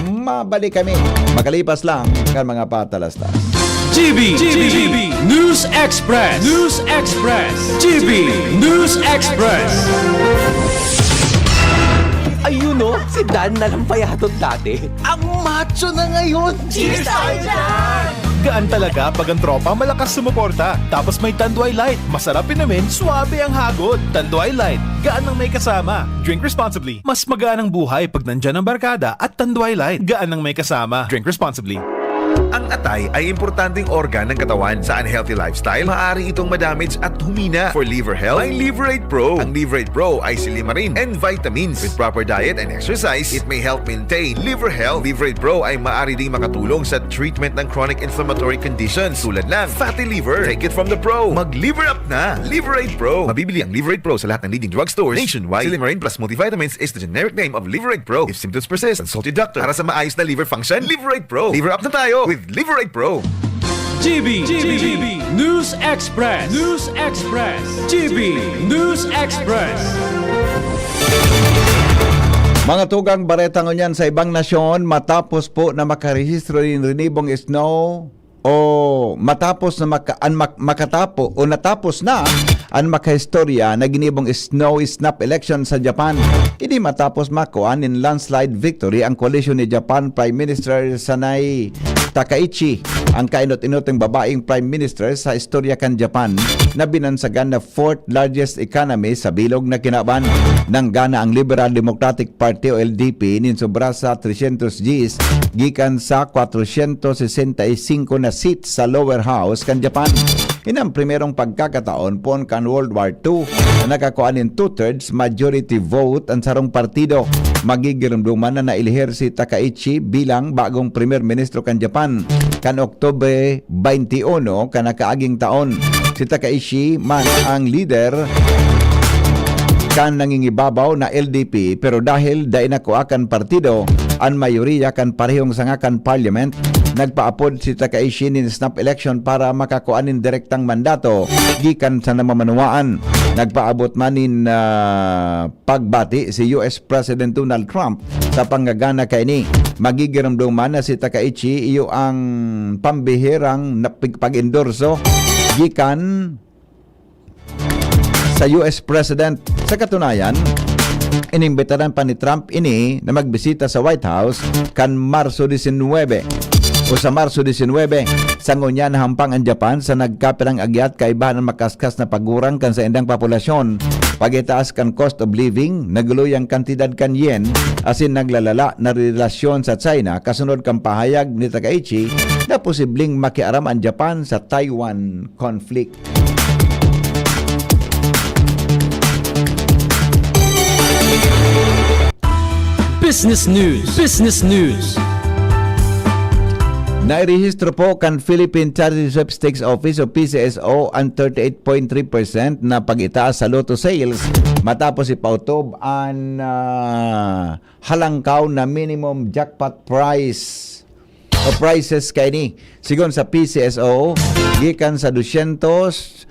Mabalik kami. Makalipas lang kan mga patalastas. GB News Express. News Express. GB News Express. Ayun o, si Dan na lang payatot dati. Ang macho na ngayon. Cheers tayo dyan! Gaan talaga pag ang tropa malakas sumuporta. Tapos may Tanduay Light. Masarap namin, suabe ang hagod. Tanduay Light, gaan ang may kasama. Drink responsibly. Mas magaan ang buhay pag nandyan ang barkada at Tanduay Light, gaan ang may kasama. Drink responsibly. Ang atay ay importanteng organ ng katawan. Sa unhealthy lifestyle, maaari itong madamage at humina. For liver health, ay Liverate Pro. Ang Liverate Pro ay silimarin and vitamins. With proper diet and exercise, it may help maintain liver health. Liverate Pro ay maaari ding makatulong sa treatment ng chronic inflammatory conditions tulad ng fatty liver. Take it from the pro. Mag-liver up na. Liverate Pro. Mabibili ang Liverate Pro sa lahat ng leading drugstores nationwide. Silimarin plus multivitamins is the generic name of Liverate Pro. If symptoms persist, consult your doctor. Para sa maayos na liver function, Liverate Pro. Liver up na tayo with Liverate Pro. GB News Express. News Express. GB News Express. Mga tugang bareta ngunyan sa ibang nasyon matapos po na makarehistro ng renibong snow o matapos na makatapo o natapos na ang makahistorya na ginibong snow snap election sa Japan. Hindi matapos makuha in landslide victory ang koalisyon ni Japan Prime Minister Sanai Takaichi, ang kainot-inoteng babaeng Prime Minister sa istorya kan Japan na binansagan na fourth largest economy sa bilog na kinaban. Nanggana ang Liberal Democratic Party o LDP nin sobra sa 300 Gs gikan sa 465 na seats sa lower house kan Japan. Inang primerong pagkakataon pon kan World War II na nakakuha ng 2/3 majority vote ang sarong partido. Magigiramduman na nailihir si Takaichi bilang bagong Premier Ministro kan Japan kan Oktubre 21 kan nakaaging taon. Si Takaichi man ang leader kan nangingibabaw na LDP pero dahil dai nakuha kan partido ang mayoriya kan parehong sangakan parliament, nagpaapod si Takaichi nin snap election para makakuha nin direktang mandato gikan sa namamanuaan. Nagpaabot man nin pagbati si US President Donald Trump sa panggagana kay ni. Magigiramdong man na si Takaichi iyo ang pambihirang pag-endorso gikan sa US President. Sa katunayan, inimbitaran pa ni Trump ini na magbisita sa White House kan Marso 19 o sa Marso 19 sa ngunya na hampang ang Japan sa nagkapirang agyat kaibahan ng makaskas na pagurang kan sa indang populasyon, pagitaas kan cost of living, naguluyang kantidad kan yen, asin naglalala na relasyon sa China kasunod kang pahayag ni Takaichi na posibleng makiaram ang Japan sa Taiwan conflict. Business News. Business News. Nairehistro po kan Philippine Charity Sweepstakes Office o PCSO ang 38.3% na pag-itaas sa Lotto sales matapos ipautob ang halangkaw na minimum jackpot price o prices kay ni. Sigon sa PCSO, gikan sa 299.17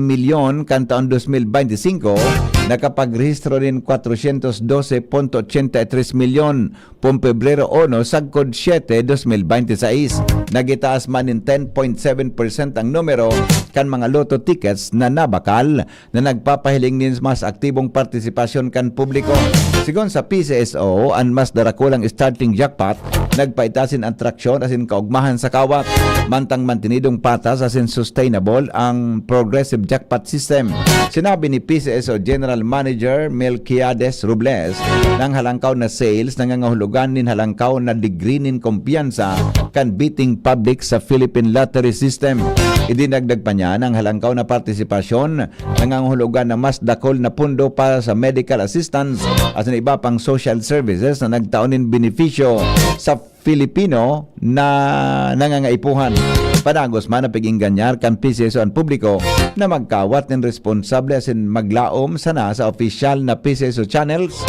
milyon kan taon 2025, nakapagrehistro rin 412.83 milyon pong Pebrero 1 sagkod 7, 2026. Nagitaas man in 10.7% ang numero kan mga loto tickets na nabakal na nagpapahiling nin mas aktibong partisipasyon kan publiko. Sigon sa PCSO, ang mas darakulang starting jackpot nagpaitasin ang traksyon asin kaugmahan sa kawat, mantang mantinidong patas asin sustainable ang progressive jackpot system. Sinabi ni PCSO General Manager Melquiades Robles ng halangkaw na sales nangangahulugan nin halangkaw na degree nin kumpiyansa kan beating public sa Philippine Lottery System. Idinagdag pa niya ng halangkaw na partisipasyon nangangahulugan na mas dakol na pundo para sa medical assistance at iba pang social services na nagtaonin benepisyo sa Filipino na nangangaipuhan. Panagos man na pag-inganyar kan PCSO ang publiko na magkawat ng responsable asin maglaom sana sa official na PCSO channels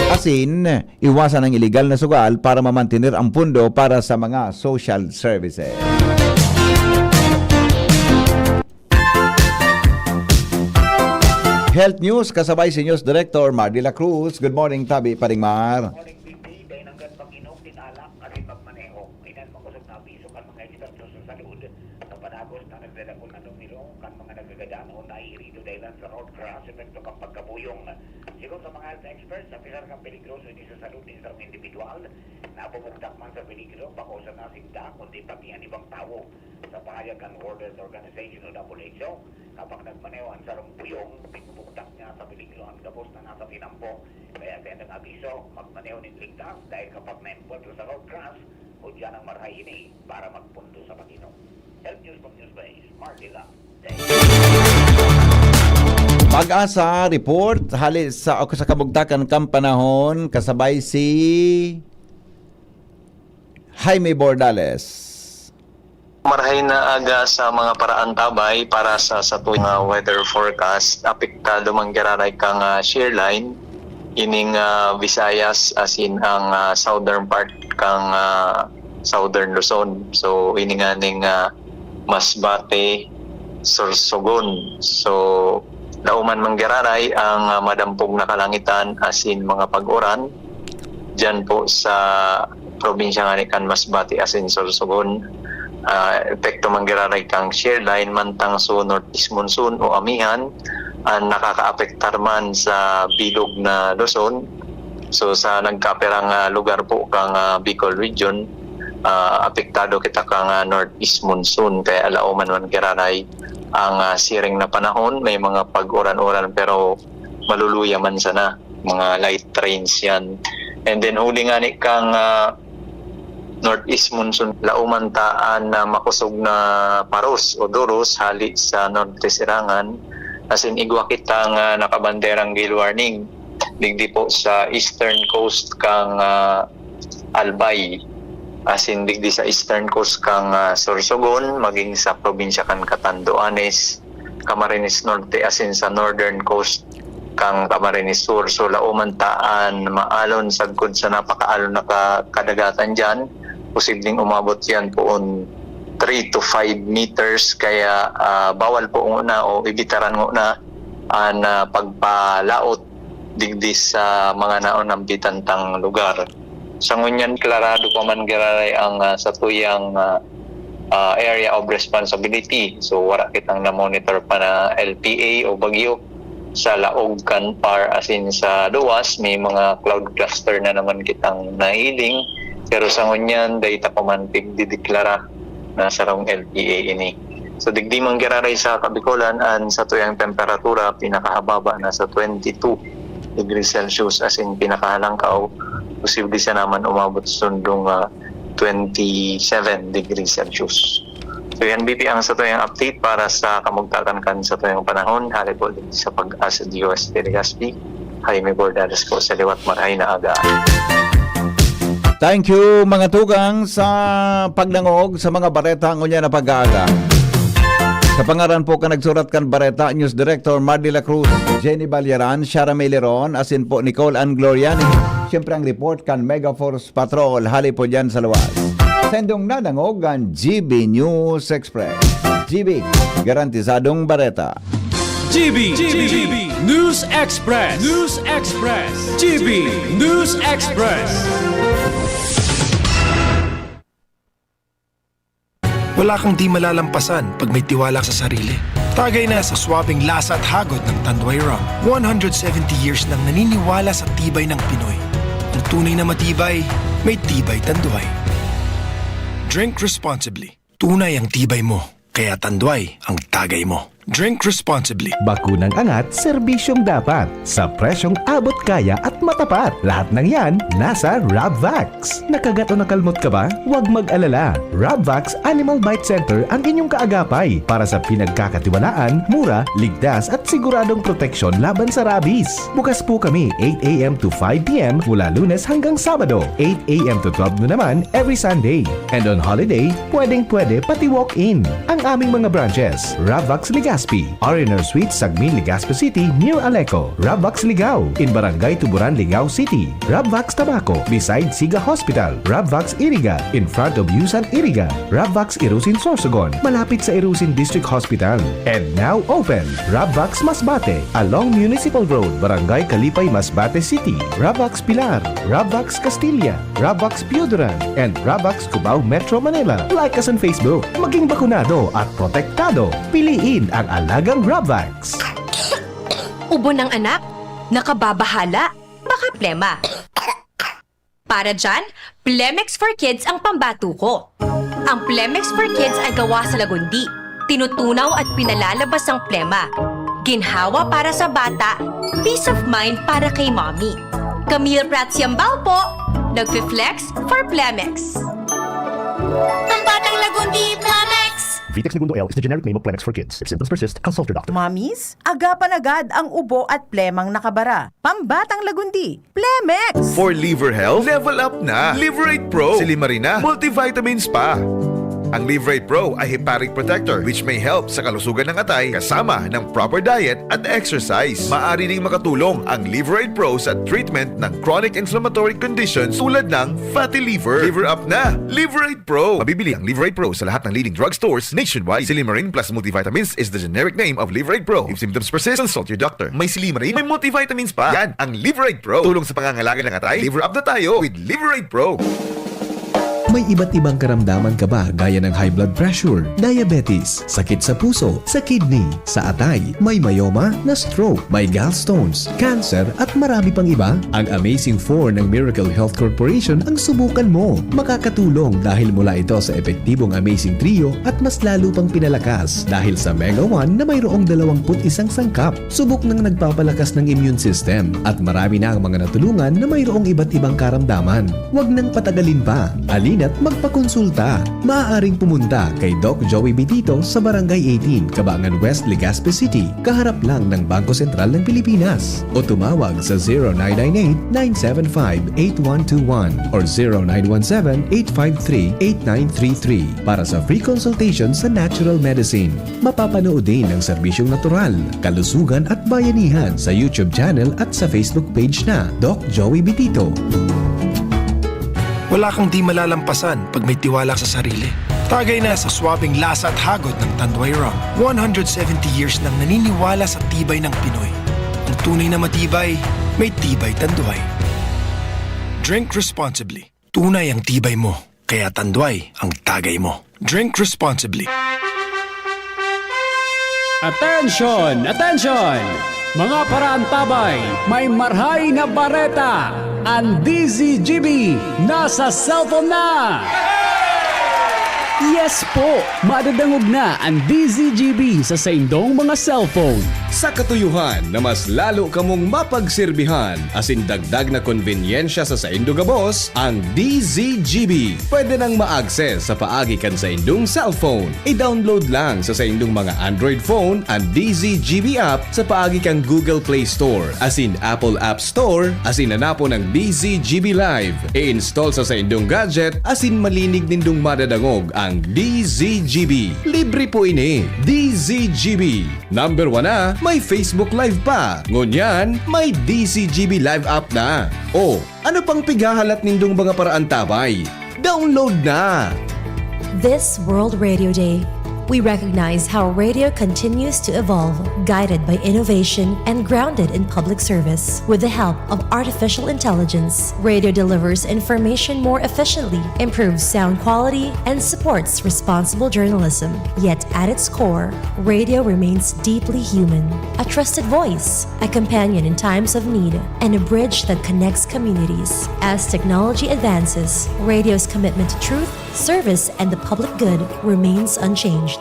asin iwasan ang illegal na sugal para mamantinir ang pundo para sa mga social services. Health News kasabay si News Director Mar de la Cruz. Good morning, Tabi Paringmar. Sigon sa mga health experts, sa pisar kang peligroso hindi sa salud ni isang individual na bumugtak man sa peligro bako sa nasinda kundi pati ang ibang tao. Sa pahayag ang World Health Organization o WHO, kapag nagmaneho ang sarong buyong, bumugtak niya sa peligro ang gabos na nasa tinampo. Kaya tayo ng abiso, magmaneho ng ligtas dahil kapag na-encuentro sa road crash, o dyan ang marhay ini para magpunto sa Panginoon. Health News from Newsbase, Martila. Pag-asa report hali sa kabugtakan kang panahon kasabay si Jaime Bordales. Marahay na aga sa mga paraan tabay para sa tuwing weather forecast. Apektado manggiraray kang shear line ining Visayas as in ang southern part kang southern Luzon. So ininganing Masbate, Sorsogon. So Lauman manggiraray ang madampog na kalangitan asin mga pag-uran dyan po sa probinsya nga ni Masbate asin Sorsogon. Epekto manggiraray kang shear line mantang so northeast monsoon o amihan ang nakakaapektar man sa bilog na Luzon. So sa nagkaperang lugar po kang Bicol region, apektado kita kang northeast monsoon kaya alauman man giraray ang siring na panahon, may mga pag-uran-uran pero maluluya man sana, mga light rains yan. And then huli nga ni kang northeast monsoon, laumantaan na makusog na paros o duros hali sa norte sirangan, as in igwa kitang nakabanderang gale warning digdi po sa eastern coast kang Albay, as in digdi sa eastern coast kang Sorsogon, maging sa probinsya kan Catanduanes, Camarines Norte, as in sa northern coast kang Camarines Sur. So laumantaan maalon sagkod sa napakaalon na kadagatan dyan, posibleng umabot yan poon 3 to 5 meters, kaya bawal po una o ibitaran na ang pagpalaot digdi sa mga naon ng bitantang lugar. Sa ngunyan klarado pa man giraray ang sa tuyang area of responsibility. So wala kitang na-monitor pa na LPA o bagyo sa Laog, Canpar, asin sa Duwas. May mga cloud cluster na naman kitang nahiling. Pero sa ngunyan, dahita pa man dideklara na sa rong LPA ini. So digdi man giraray sa Kabikulan, ang sa tuyang temperatura pinakahababa na sa 22 degrees Celsius, as in pinakahalangkaw posible siya naman umabot sundong 27 degrees Celsius. So yan BP ang sa tuyang update para sa kamugtakan kan sa tuyang panahon. Hali po din sa pag-asa DOS Telegaspi. Jaime Bordadas po sa liwat maray na aga. Thank you mga tugang sa pagnangog sa mga bareta ngunya na pag-aaga. Sa pangaran po ka nagsurat kan Bareta, News Director Mar de la Cruz, Jenny Balyaran, Shara Meleron, asin po Nicole Ann Gloriani. Siyempre ang report kan Megaforce Patrol, hali po dyan sa luwas. Sendong nanangog ang GB News Express. GB, garantisadong Bareta. GB News Express. News Express. GB News Express. Wala kang di malalampasan pag may tiwala sa sarili. Tagay na sa swabbing lasa at hagod ng Tanduay Rum. 170 years nang naniniwala sa tibay ng Pinoy. Ang tunay na matibay, may tibay Tanduay. Drink responsibly. Tunay ang tibay mo, kaya Tanduay ang tagay mo. Drink responsibly. Bakunang angat, serbisyong dapat. Sa presyong abot kaya at matapat. Lahat ng yan, nasa Rabvax. Nakagat o nakalmot ka ba? Huwag mag-alala. Rabvax Animal Bite Center ang inyong kaagapay para sa pinagkakatiwalaan, mura, ligtas at siguradong proteksyon laban sa rabies. Bukas po kami 8 a.m. to 5 p.m. mula Lunes hanggang Sabado. 8 a.m. to 12 noon naman every Sunday. And on holiday, pwedeng-pwede pati walk-in. Ang aming mga branches, Rabvax Legazpi, Ariner Suites, Sagmin, Legazpi City, near Aleco. Rabvax Ligao, in Barangay Tuburan, Ligao City. Rabvax Tabaco, beside Siga Hospital. Rabvax Iriga, in front of Yusan Iriga. Rabvax Irusin Sorsogon, malapit sa Irusin District Hospital. And now open, Rabvax Masbate, along Municipal Road, Barangay Kalipay, Masbate City. Rabvax Pilar, Rabvax Castilla, Rabvax Piuduran, and Rabvax Cubao Metro Manila. Like us on Facebook, maging bakunado at protektado. Piliin ang alagang Rabvax. Ubo ng anak? Nakababahala? Baka plema. Para dyan, Plemex for Kids ang pambato ko. Ang Plemex for Kids ay gawa sa lagundi. Tinutunaw at pinalalabas ang plema. Ginhawa para sa bata, peace of mind para kay mommy. Camille Prats Yambao po, nagfi-flex for Plemex. Ang batang lagundi, Plemex! Vitex Segundo L is the generic name of Plemex for kids. If symptoms persist, consult your doctor. Mommies, agapan agad ang ubo at plemang nakabara. Pambatang lagundi, Plemex! For liver health, level up na. Liverate Pro. Silimarina, multivitamins pa. Ang Livrate Pro ay hepatic protector which may help sa kalusugan ng atay kasama ng proper diet at exercise. Maaari ding makatulong ang Livrate Pro sa treatment ng chronic inflammatory conditions tulad ng fatty liver. Liver up na! Livrate Pro! Mabibili ang Livrate Pro sa lahat ng leading drugstores nationwide. Silimarin plus multivitamins is the generic name of Livrate Pro. If symptoms persist, consult your doctor. May Silimarin, may multivitamins pa. Yan ang Livrate Pro. Tulong sa pangangalaga ng atay. Liver up na tayo with Livrate Pro. May iba't ibang karamdaman ka ba gaya ng high blood pressure, diabetes, sakit sa puso, sa kidney, sa atay, may myoma, na stroke, may gallstones, cancer at marami pang iba? Ang Amazing 4 ng Miracle Health Corporation ang subukan mo. Makakatulong dahil mula ito sa epektibong Amazing Trio at mas lalo pang pinalakas dahil sa Mega 1 na mayroong 21 sangkap. Subok ng nagpapalakas ng immune system at marami na ang mga natulungan na mayroong iba't ibang karamdaman. Huwag nang patagalin pa. At magpakonsulta. Maaaring pumunta kay Doc Joey Bitito sa Barangay 18, Cabangan West, Legazpi City, kaharap lang ng Bangko Sentral ng Pilipinas. O tumawag sa 0998-975-8121 or 0917-853-8933 para sa free consultation sa natural medicine. Mapapanood din ang serbisyong natural, kalusugan at bayanihan sa YouTube channel at sa Facebook page na Doc Joey Bitito. Wala kang di malalampasan pag may tiwala sa sarili. Tagay na sa swabing lasa at hagod ng Tanduay Rum. 170 years nang naniniwala sa tibay ng Pinoy. Ang tunay na matibay, may tibay Tanduay. Drink responsibly. Tunay ang tibay mo, kaya Tanduay ang tagay mo. Drink responsibly. Attention! Attention! Mga paraantabay, may marhay na bareta! Ang DZGB nasa cellphone na! Yes po! Madadangog na ang DZGB sa saindong mga cellphone. Sa katuyuhan na mas lalo kamong mapagsilbihan asin dagdag na konbinyensya sa saindo gabos, ang DZGB. Pwede nang ma-access sa paagi kan sa indong cellphone. I-download lang sa saindong mga Android phone ang DZGB app sa paagi kang Google Play Store, asin Apple App Store, asin nanapo ng DZGB Live. I-install sa saindong gadget, asin malinig nindong madadangog ang DZGB. Libre po ini. DZGB. Number 1 na, may Facebook Live pa. Ngunyan, may DZGB Live app na. O, ano pang pigahalat nindong mga paraan tabay? Download na! This World Radio Day, we recognize how radio continues to evolve, guided by innovation and grounded in public service. With the help of artificial intelligence, radio delivers information more efficiently, improves sound quality, and supports responsible journalism. Yet at its core, radio remains deeply human. A trusted voice, a companion in times of need, and a bridge that connects communities. As technology advances, radio's commitment to truth, service, and the public good remains unchanged.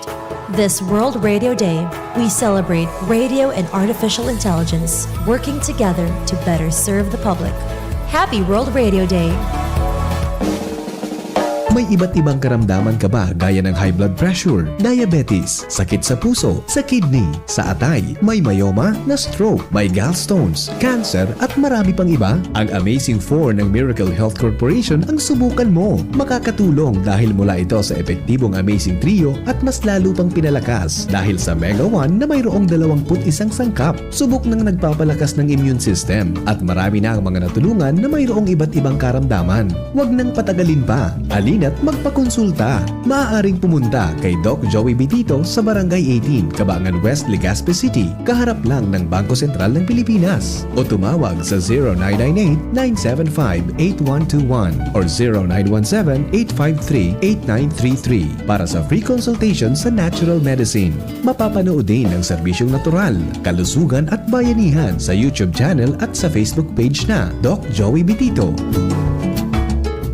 This World Radio Day, we celebrate radio and artificial intelligence working together to better serve the public. Happy World Radio Day! May iba't ibang karamdaman ka ba gaya ng high blood pressure, diabetes, sakit sa puso, sa kidney, sa atay, may myoma, na stroke, may gallstones, cancer at marami pang iba? Ang Amazing 4 ng Miracle Health Corporation ang subukan mo. Makakatulong dahil mula ito sa epektibong Amazing Trio at mas lalo pang pinalakas dahil sa Mega 1 na mayroong 21 sangkap. Subok ng nagpapalakas ng immune system at marami na ang mga natulungan na mayroong iba't ibang karamdaman. Huwag nang patagalin pa. Alina at magpakonsulta. Maaaring pumunta kay Doc Joey Bitito sa Barangay 18, Cabangan West, Legazpi City, kaharap lang ng Bangko Sentral ng Pilipinas. O tumawag sa 0998-975-8121 or 0917-853-8933 para sa free consultation sa natural medicine. Mapapanood din ang serbisyong natural, kalusugan at bayanihan sa YouTube channel at sa Facebook page na Doc Joey Bitito.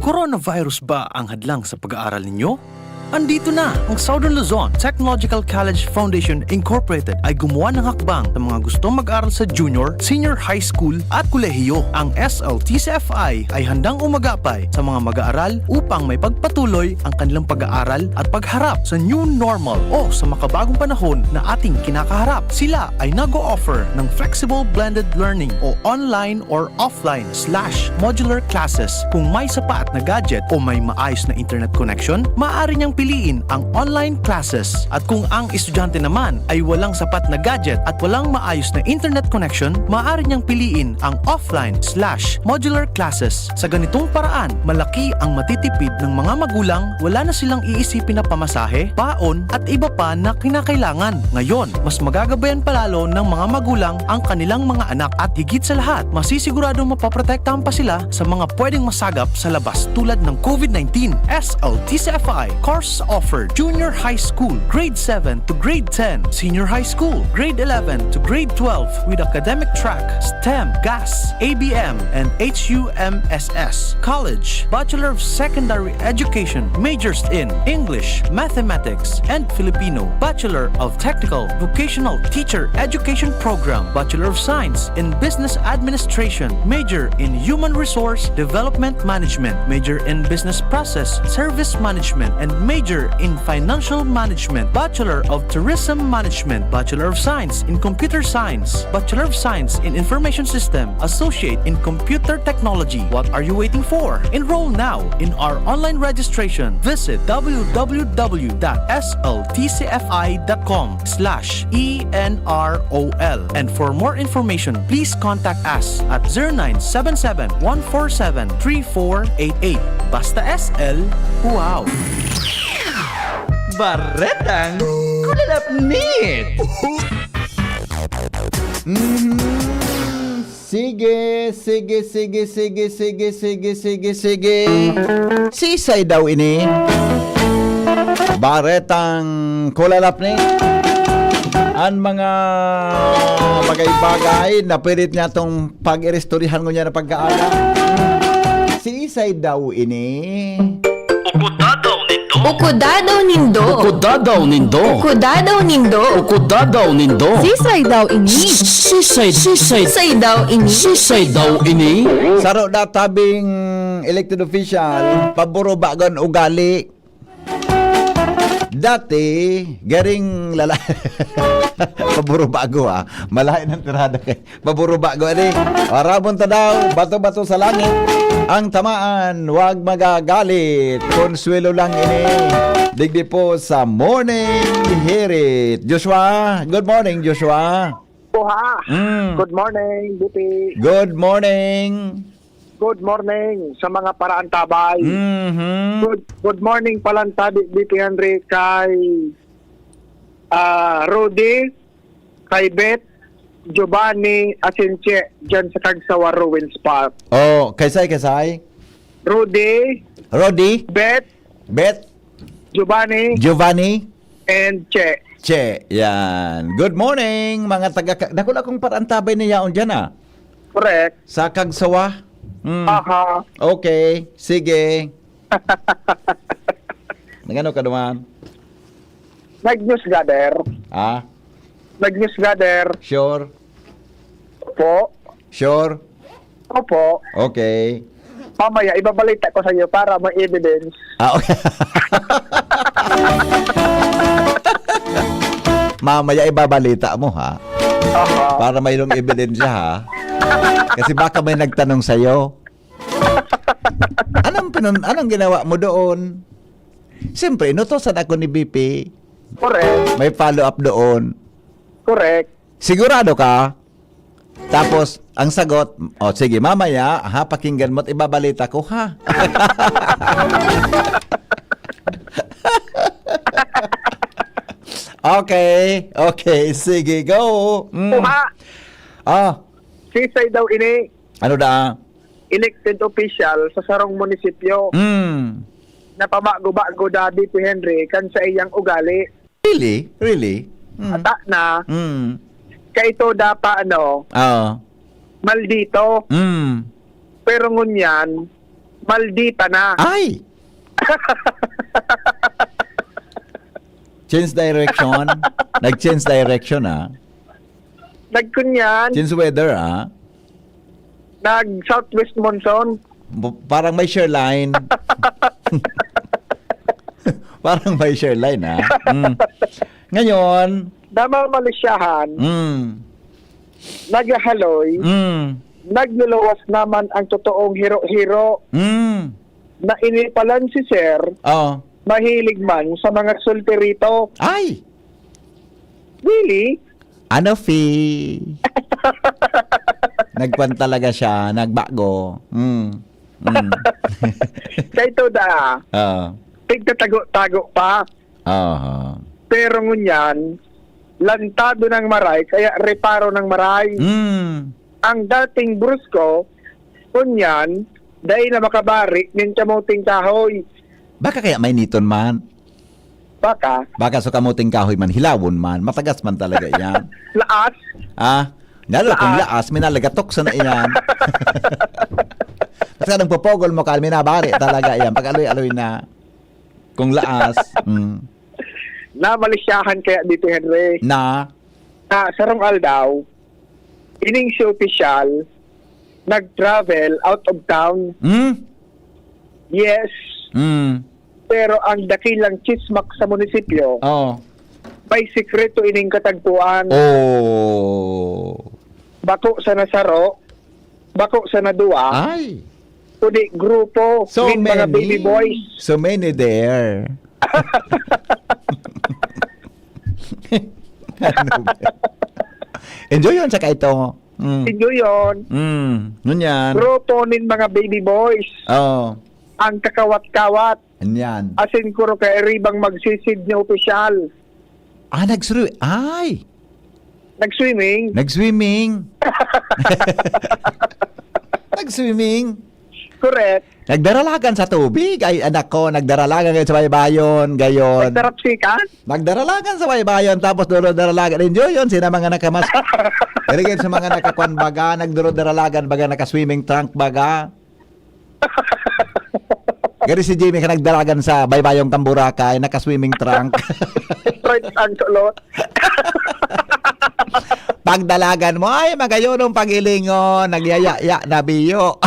Coronavirus ba ang hadlang sa pag-aaral ninyo? Andito na ang Southern Luzon Technological College Foundation Incorporated ay gumawa ng hakbang sa mga gustong mag-aral sa junior, senior high school at kolehiyo. Ang SLTCFI ay handang umagapay sa mga mag-aaral upang may pagpatuloy ang kanilang pag-aaral at pagharap sa new normal o sa makabagong panahon na ating kinakaharap. Sila ay nag-o-offer ng flexible blended learning o online or offline/modular classes. Kung may sapat na gadget o may maayos na internet connection, maaari niyang piliin ang online classes. At kung ang estudyante naman ay walang sapat na gadget at walang maayos na internet connection, maaari niyang piliin ang offline/modular classes. Sa ganitong paraan, malaki ang matitipid ng mga magulang, wala na silang iisipin na pamasahe, baon at iba pa na kinakailangan. Ngayon, mas magagabayan palalo ng mga magulang ang kanilang mga anak at higit sa lahat, masisiguradong mapaprotektahan pa sila sa mga pwedeng masagap sa labas tulad ng COVID-19. SLTCFI course offered Junior High School, Grade 7 to Grade 10, Senior High School, Grade 11 to Grade 12 with academic track, STEM, GAS, ABM, and HUMSS. College, Bachelor of Secondary Education, majors in English, Mathematics, and Filipino. Bachelor of Technical Vocational Teacher Education Program, Bachelor of Science in Business Administration, major in Human Resource Development Management, major in Business Process Service Management, and major in Financial Management, Bachelor of Tourism Management, Bachelor of Science in Computer Science, Bachelor of Science in Information System, Associate in Computer Technology. What are you waiting for? Enroll now in our online registration. Visit www.sltcfi.com/ENROL. And for more information, please contact us at 0977-147-3488. Basta SL, wow! Baretang kulalapnit! Sige. Sisay daw ini. Baretang kulalap ni. Ang mga bagay-bagay na pilit niya itong pag-irestoryahan ko niya na pagkaaga. Sisay daw ini. Ukudadaw nindo. Ukudadaw nindo. Ukudadaw nindo. Ukudadaw nindo. Sisay daw ini. Sisay daw ini. Sisay daw ini. Saro na tabing elected official, paburo bagon ugali. Dati, garing paburo bago malain ang tirada kay paburo bago Arabon ta daw, bato-bato sa langit. Ang tamaan, wag magagalit. Konsuelo lang ini. Digdi po sa Morning Hirit. Joshua, good morning Joshua. Good morning, BP. Good morning. Good morning sa mga paraan tabay. Good morning palanta, BP Henry, kay Rudy, kay Beth, Giovanni, Asinche, dyan sa Kagsawa Ruins Park. Oh, kasay. Rudy, Beth, Giovanni, and Che. Yan. Good morning, mga taga... Nakula kong parantabay na yaon dyan Correct. Sa Kagsawa? Aha. Okay, sige. Nagano ka naman? Nag-news gather. Nag-news gather. Sure. Opo. Sure. Opo. Okay. Mamaya, ibabalita ko sa iyo para may evidence. Okay. Mamaya ibabalita mo para mayroong ebidensya Kasi baka may nagtanong sa'yo. Anong ginawa mo doon? Siyempre, inutosan ako ni BP. Correct. May follow-up doon. Correct. Sigurado ka? Tapos, ang sagot, sige, mamaya, pakinggan mo at ibabalita ko, Okay, sige, go. Sisay daw ini. Ano da? Elected official sa sarong munisipyo. Na pamago-bago da BP Henry kan sa iyang ugali. Really? Ata na. Kaya ito dapa maldito. Pero ngunyan, maldita na. Ay! Change direction. Nag-change direction Nagkunyan. Change weather Nag-southwest monsoon. Parang may share line. Parang may share line Ngayon, namamalisyahan. Naghahaloy. Nagluluwas naman ang totoong hero-hero. Na inipalan si Sir mahilig man sa mga solterito. Ay! Really? Ano, Fee? Nagpan talaga siya, nagbago. Kay Toda, Oo. tigtatago-tago pa. Oo. Pero ngunyan, lantado ng maray, kaya reparo ng maray. Ang dating brusko, ngunyan, dahil na makabari, ng kamuting kahoy. Baka kaya may niton man. Baka, Baka sa kamuting kahoy man, hilawon man. Matagas man talaga yan. laas, Lalo kung laas, minalagatok sa na yan. Kasi nang popogol mo ka, minabari talaga yan. Pag aloy-aloy na. Kung laas. namalisyahan kaya dito, Henry. Na? Sarong aldaw, ining si opisyal, nag-travel out of town. Yes. Pero ang dakilang chismak sa munisipyo, may sikreto ining katagpuan. Bako sa nasaro, bako sa nadua, kundi grupo, So with mga many. baby boys. So many there. Ano ba? Enjoy yun, saka ito. Enjoy yun. Nun yan. Grupo nin mga baby boys. Ang kakawat-kawat. Yan. Asin kuro kay ribang magsisid ni opisyal. Nag-swimming. Nag-swimming. Nag-swimming. Nag-swimming. Correct. Nagdaralagan sa tubig. Ay, anak ko, nagdaralagan ngayon sa baybayon. Gayon. Nagdarapsikan? Nagdaralagan sa baybayon. Tapos duro-daralagan. Enjoy yun. Sina mga nakamas. Karigin sa mga nakakwan baga. Nagduro-daralagan baga. Naka-swimming trunk baga. Gari si Jimmy ka nagdaragan sa baybayong Tamburakay, naka-swimming trunk. Right, ang sulot. Pagdalagan mo, ay magayon ng pagilingon, nagyaya-ya na biyo.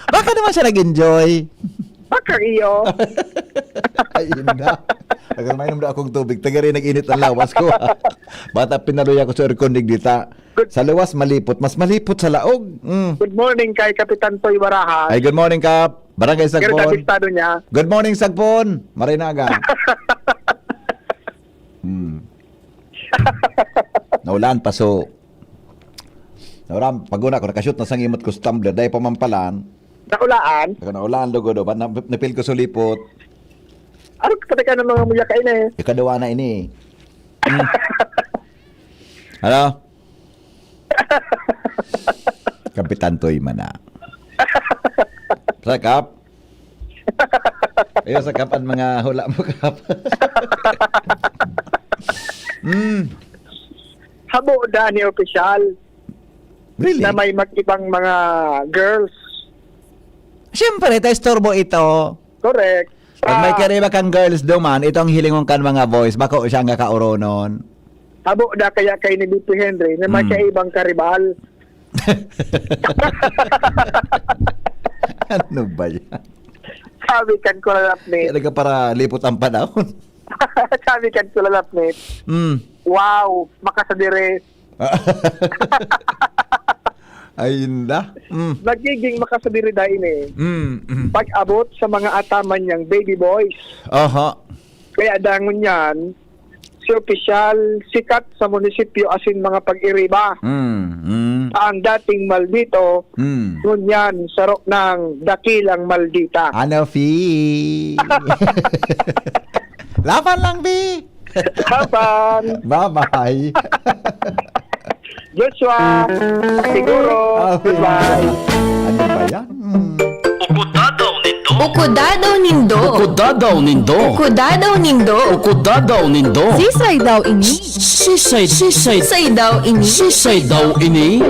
Baka naman siya nag-enjoy. Baka iyo. Ay, na. Nagkamay naman akong tubig. Tagarin nag-init ang lawas ko. Bata pinaluya ko sa aircon dita. Sa lawas malipot. Mas malipot sa laog. Good morning kay Kapitan Toy Barajas. Ay, good morning, Kap. Barangay Pero Sagpon. kabistado niya. Good morning, Sagpon. Marinaga. Naulan pa so. Naulan, paguna ko nakashoot na sang imot ko sa tumbler. Dahil pamampalan. Naulaan. Naulaan, lugo do. Napil ko sa lipot. Ano pati ka ng mga muya kain eh? Ikadawa na ini. Ano? Kapitan Toy Mana. Sakap. Ayo sakapan mga hula mo, Kap. Habo da ni opisyal. Really? Na may mag-ibang mga girls. Siyempre, tayo storbo ito. Correct. Pag may kariba kang girls duman, ito ang hilingon kan mga boys, bako siya nga kauronon. Habo da kaya kay ni Dito Henry na may kaibang karibal. Ano ba yan? Sabi kan ko lalapnit. Kaya para lipot ang panahon. Sabi kan ko lalapnit. Wow, makasadire. Ayun na. Nagiging makasadire dahil eh. Pag-abot sa mga ataman niyang baby boys. Kaya dangon yan, si opisyal sikat sa munisipyo asin mga pag-iriba. Ang dating maldito, ngunyan sarok ng dakilang maldita. Ano, Fi? Laban lang, Fi. Laban. Bye-bye. Joshua, siguro. Goodbye. Ano ba yan? Ukudadaw nindo. Ukudadaw nindo. Ukudadaw nindo. Ukudadaw nindo. Sisay daw ini. Sisay daw ini. Sisay daw ini.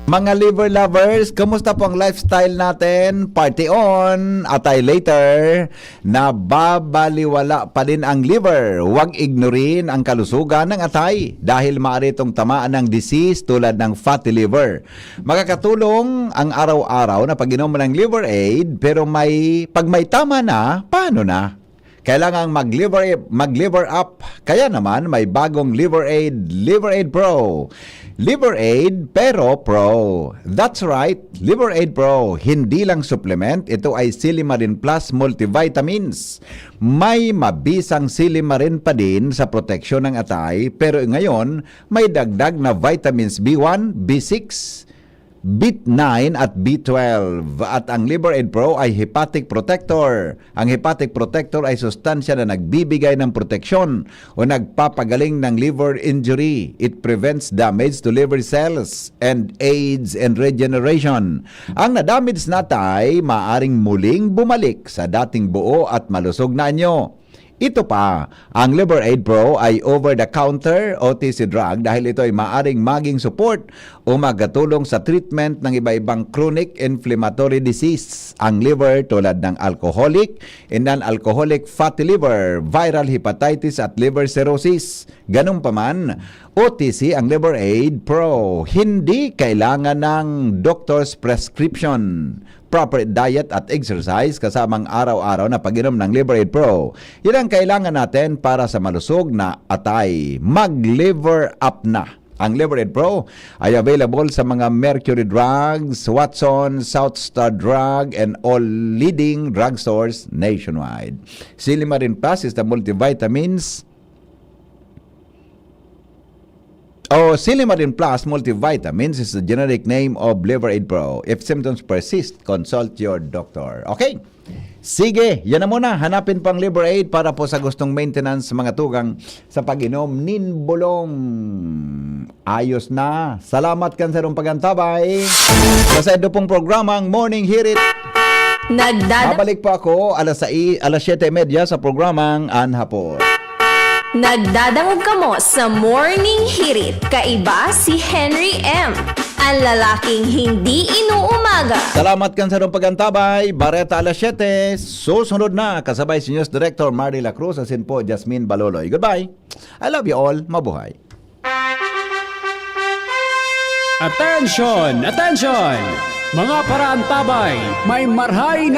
Mga liver lovers, kamusta po ang lifestyle natin? Party on! Atay later, nababaliwala pa din ang liver. Huwag ignorin ang kalusugan ng atay dahil maaari itong tamaan ng disease tulad ng fatty liver. Makakatulong ang araw-araw na pag-inom mo ng liver aid, pero pag may tama na, paano na? Kailangang mag-liver up. Kaya naman may bagong Liver Aid Pro. Liver Aid pero Pro. That's right, Liver Aid Pro. Hindi lang supplement, ito ay Silimarin Plus multivitamins. May mabisang silimarin pa din sa proteksyon ng atay, pero ngayon may dagdag na vitamins B1, B6, B9 at B12. At ang Liver Aid Pro ay hepatic protector. Ang hepatic protector ay sustansya na nagbibigay ng proteksyon o nagpapagaling ng liver injury. It prevents damage to liver cells and aids in regeneration. Ang nadamage na atay maaring muling bumalik sa dating buo at malusog na anyo. Ito pa, ang Liver Aid Pro ay over-the-counter OTC drug dahil ito ay maaring maging support o magatulong sa treatment ng iba-ibang chronic inflammatory disease. Ang liver tulad ng alcoholic and non-alcoholic fatty liver, viral hepatitis at liver cirrhosis. Ganun pa man, OTC ang Liver Aid Pro. Hindi kailangan ng doctor's prescription. Proper diet at exercise kasamang araw-araw na pag-inom ng Liver Aid Pro. Yan ang kailangan natin para sa malusog na atay. Mag-liver up na. Ang Liver Aid Pro ay available sa mga Mercury Drugs, Watson, Southstar Drug, and all leading drugstores nationwide. Silimarin Plus is the multivitamins Silimarin Plus multivitamins is the generic name of Liver Aid Pro. If symptoms persist, consult your doctor. Okay? Sige, yan na muna. Hanapin pang Liver Aid para po sa gustong maintenance mga tugang sa pag-inom. Ninbulong. Ayos na. Salamat kan sa irong pagantabay. Sa ito pong programang Morning Hear It. Babalik po ako alas 7:30 sa programang Anhapon. Nagdadangog ka mo sa Morning Hirit. Kaiba si Henry M. Ang lalaking hindi inuumaga. Salamat kan sa irong pagantabay. Bareta alas 7. Susunod na kasabay si News Director Marty La Cruz asin po Jasmine Baloloy. Goodbye. I love you all. Mabuhay. Attention! Attention! Mga paraantabay, may marhay na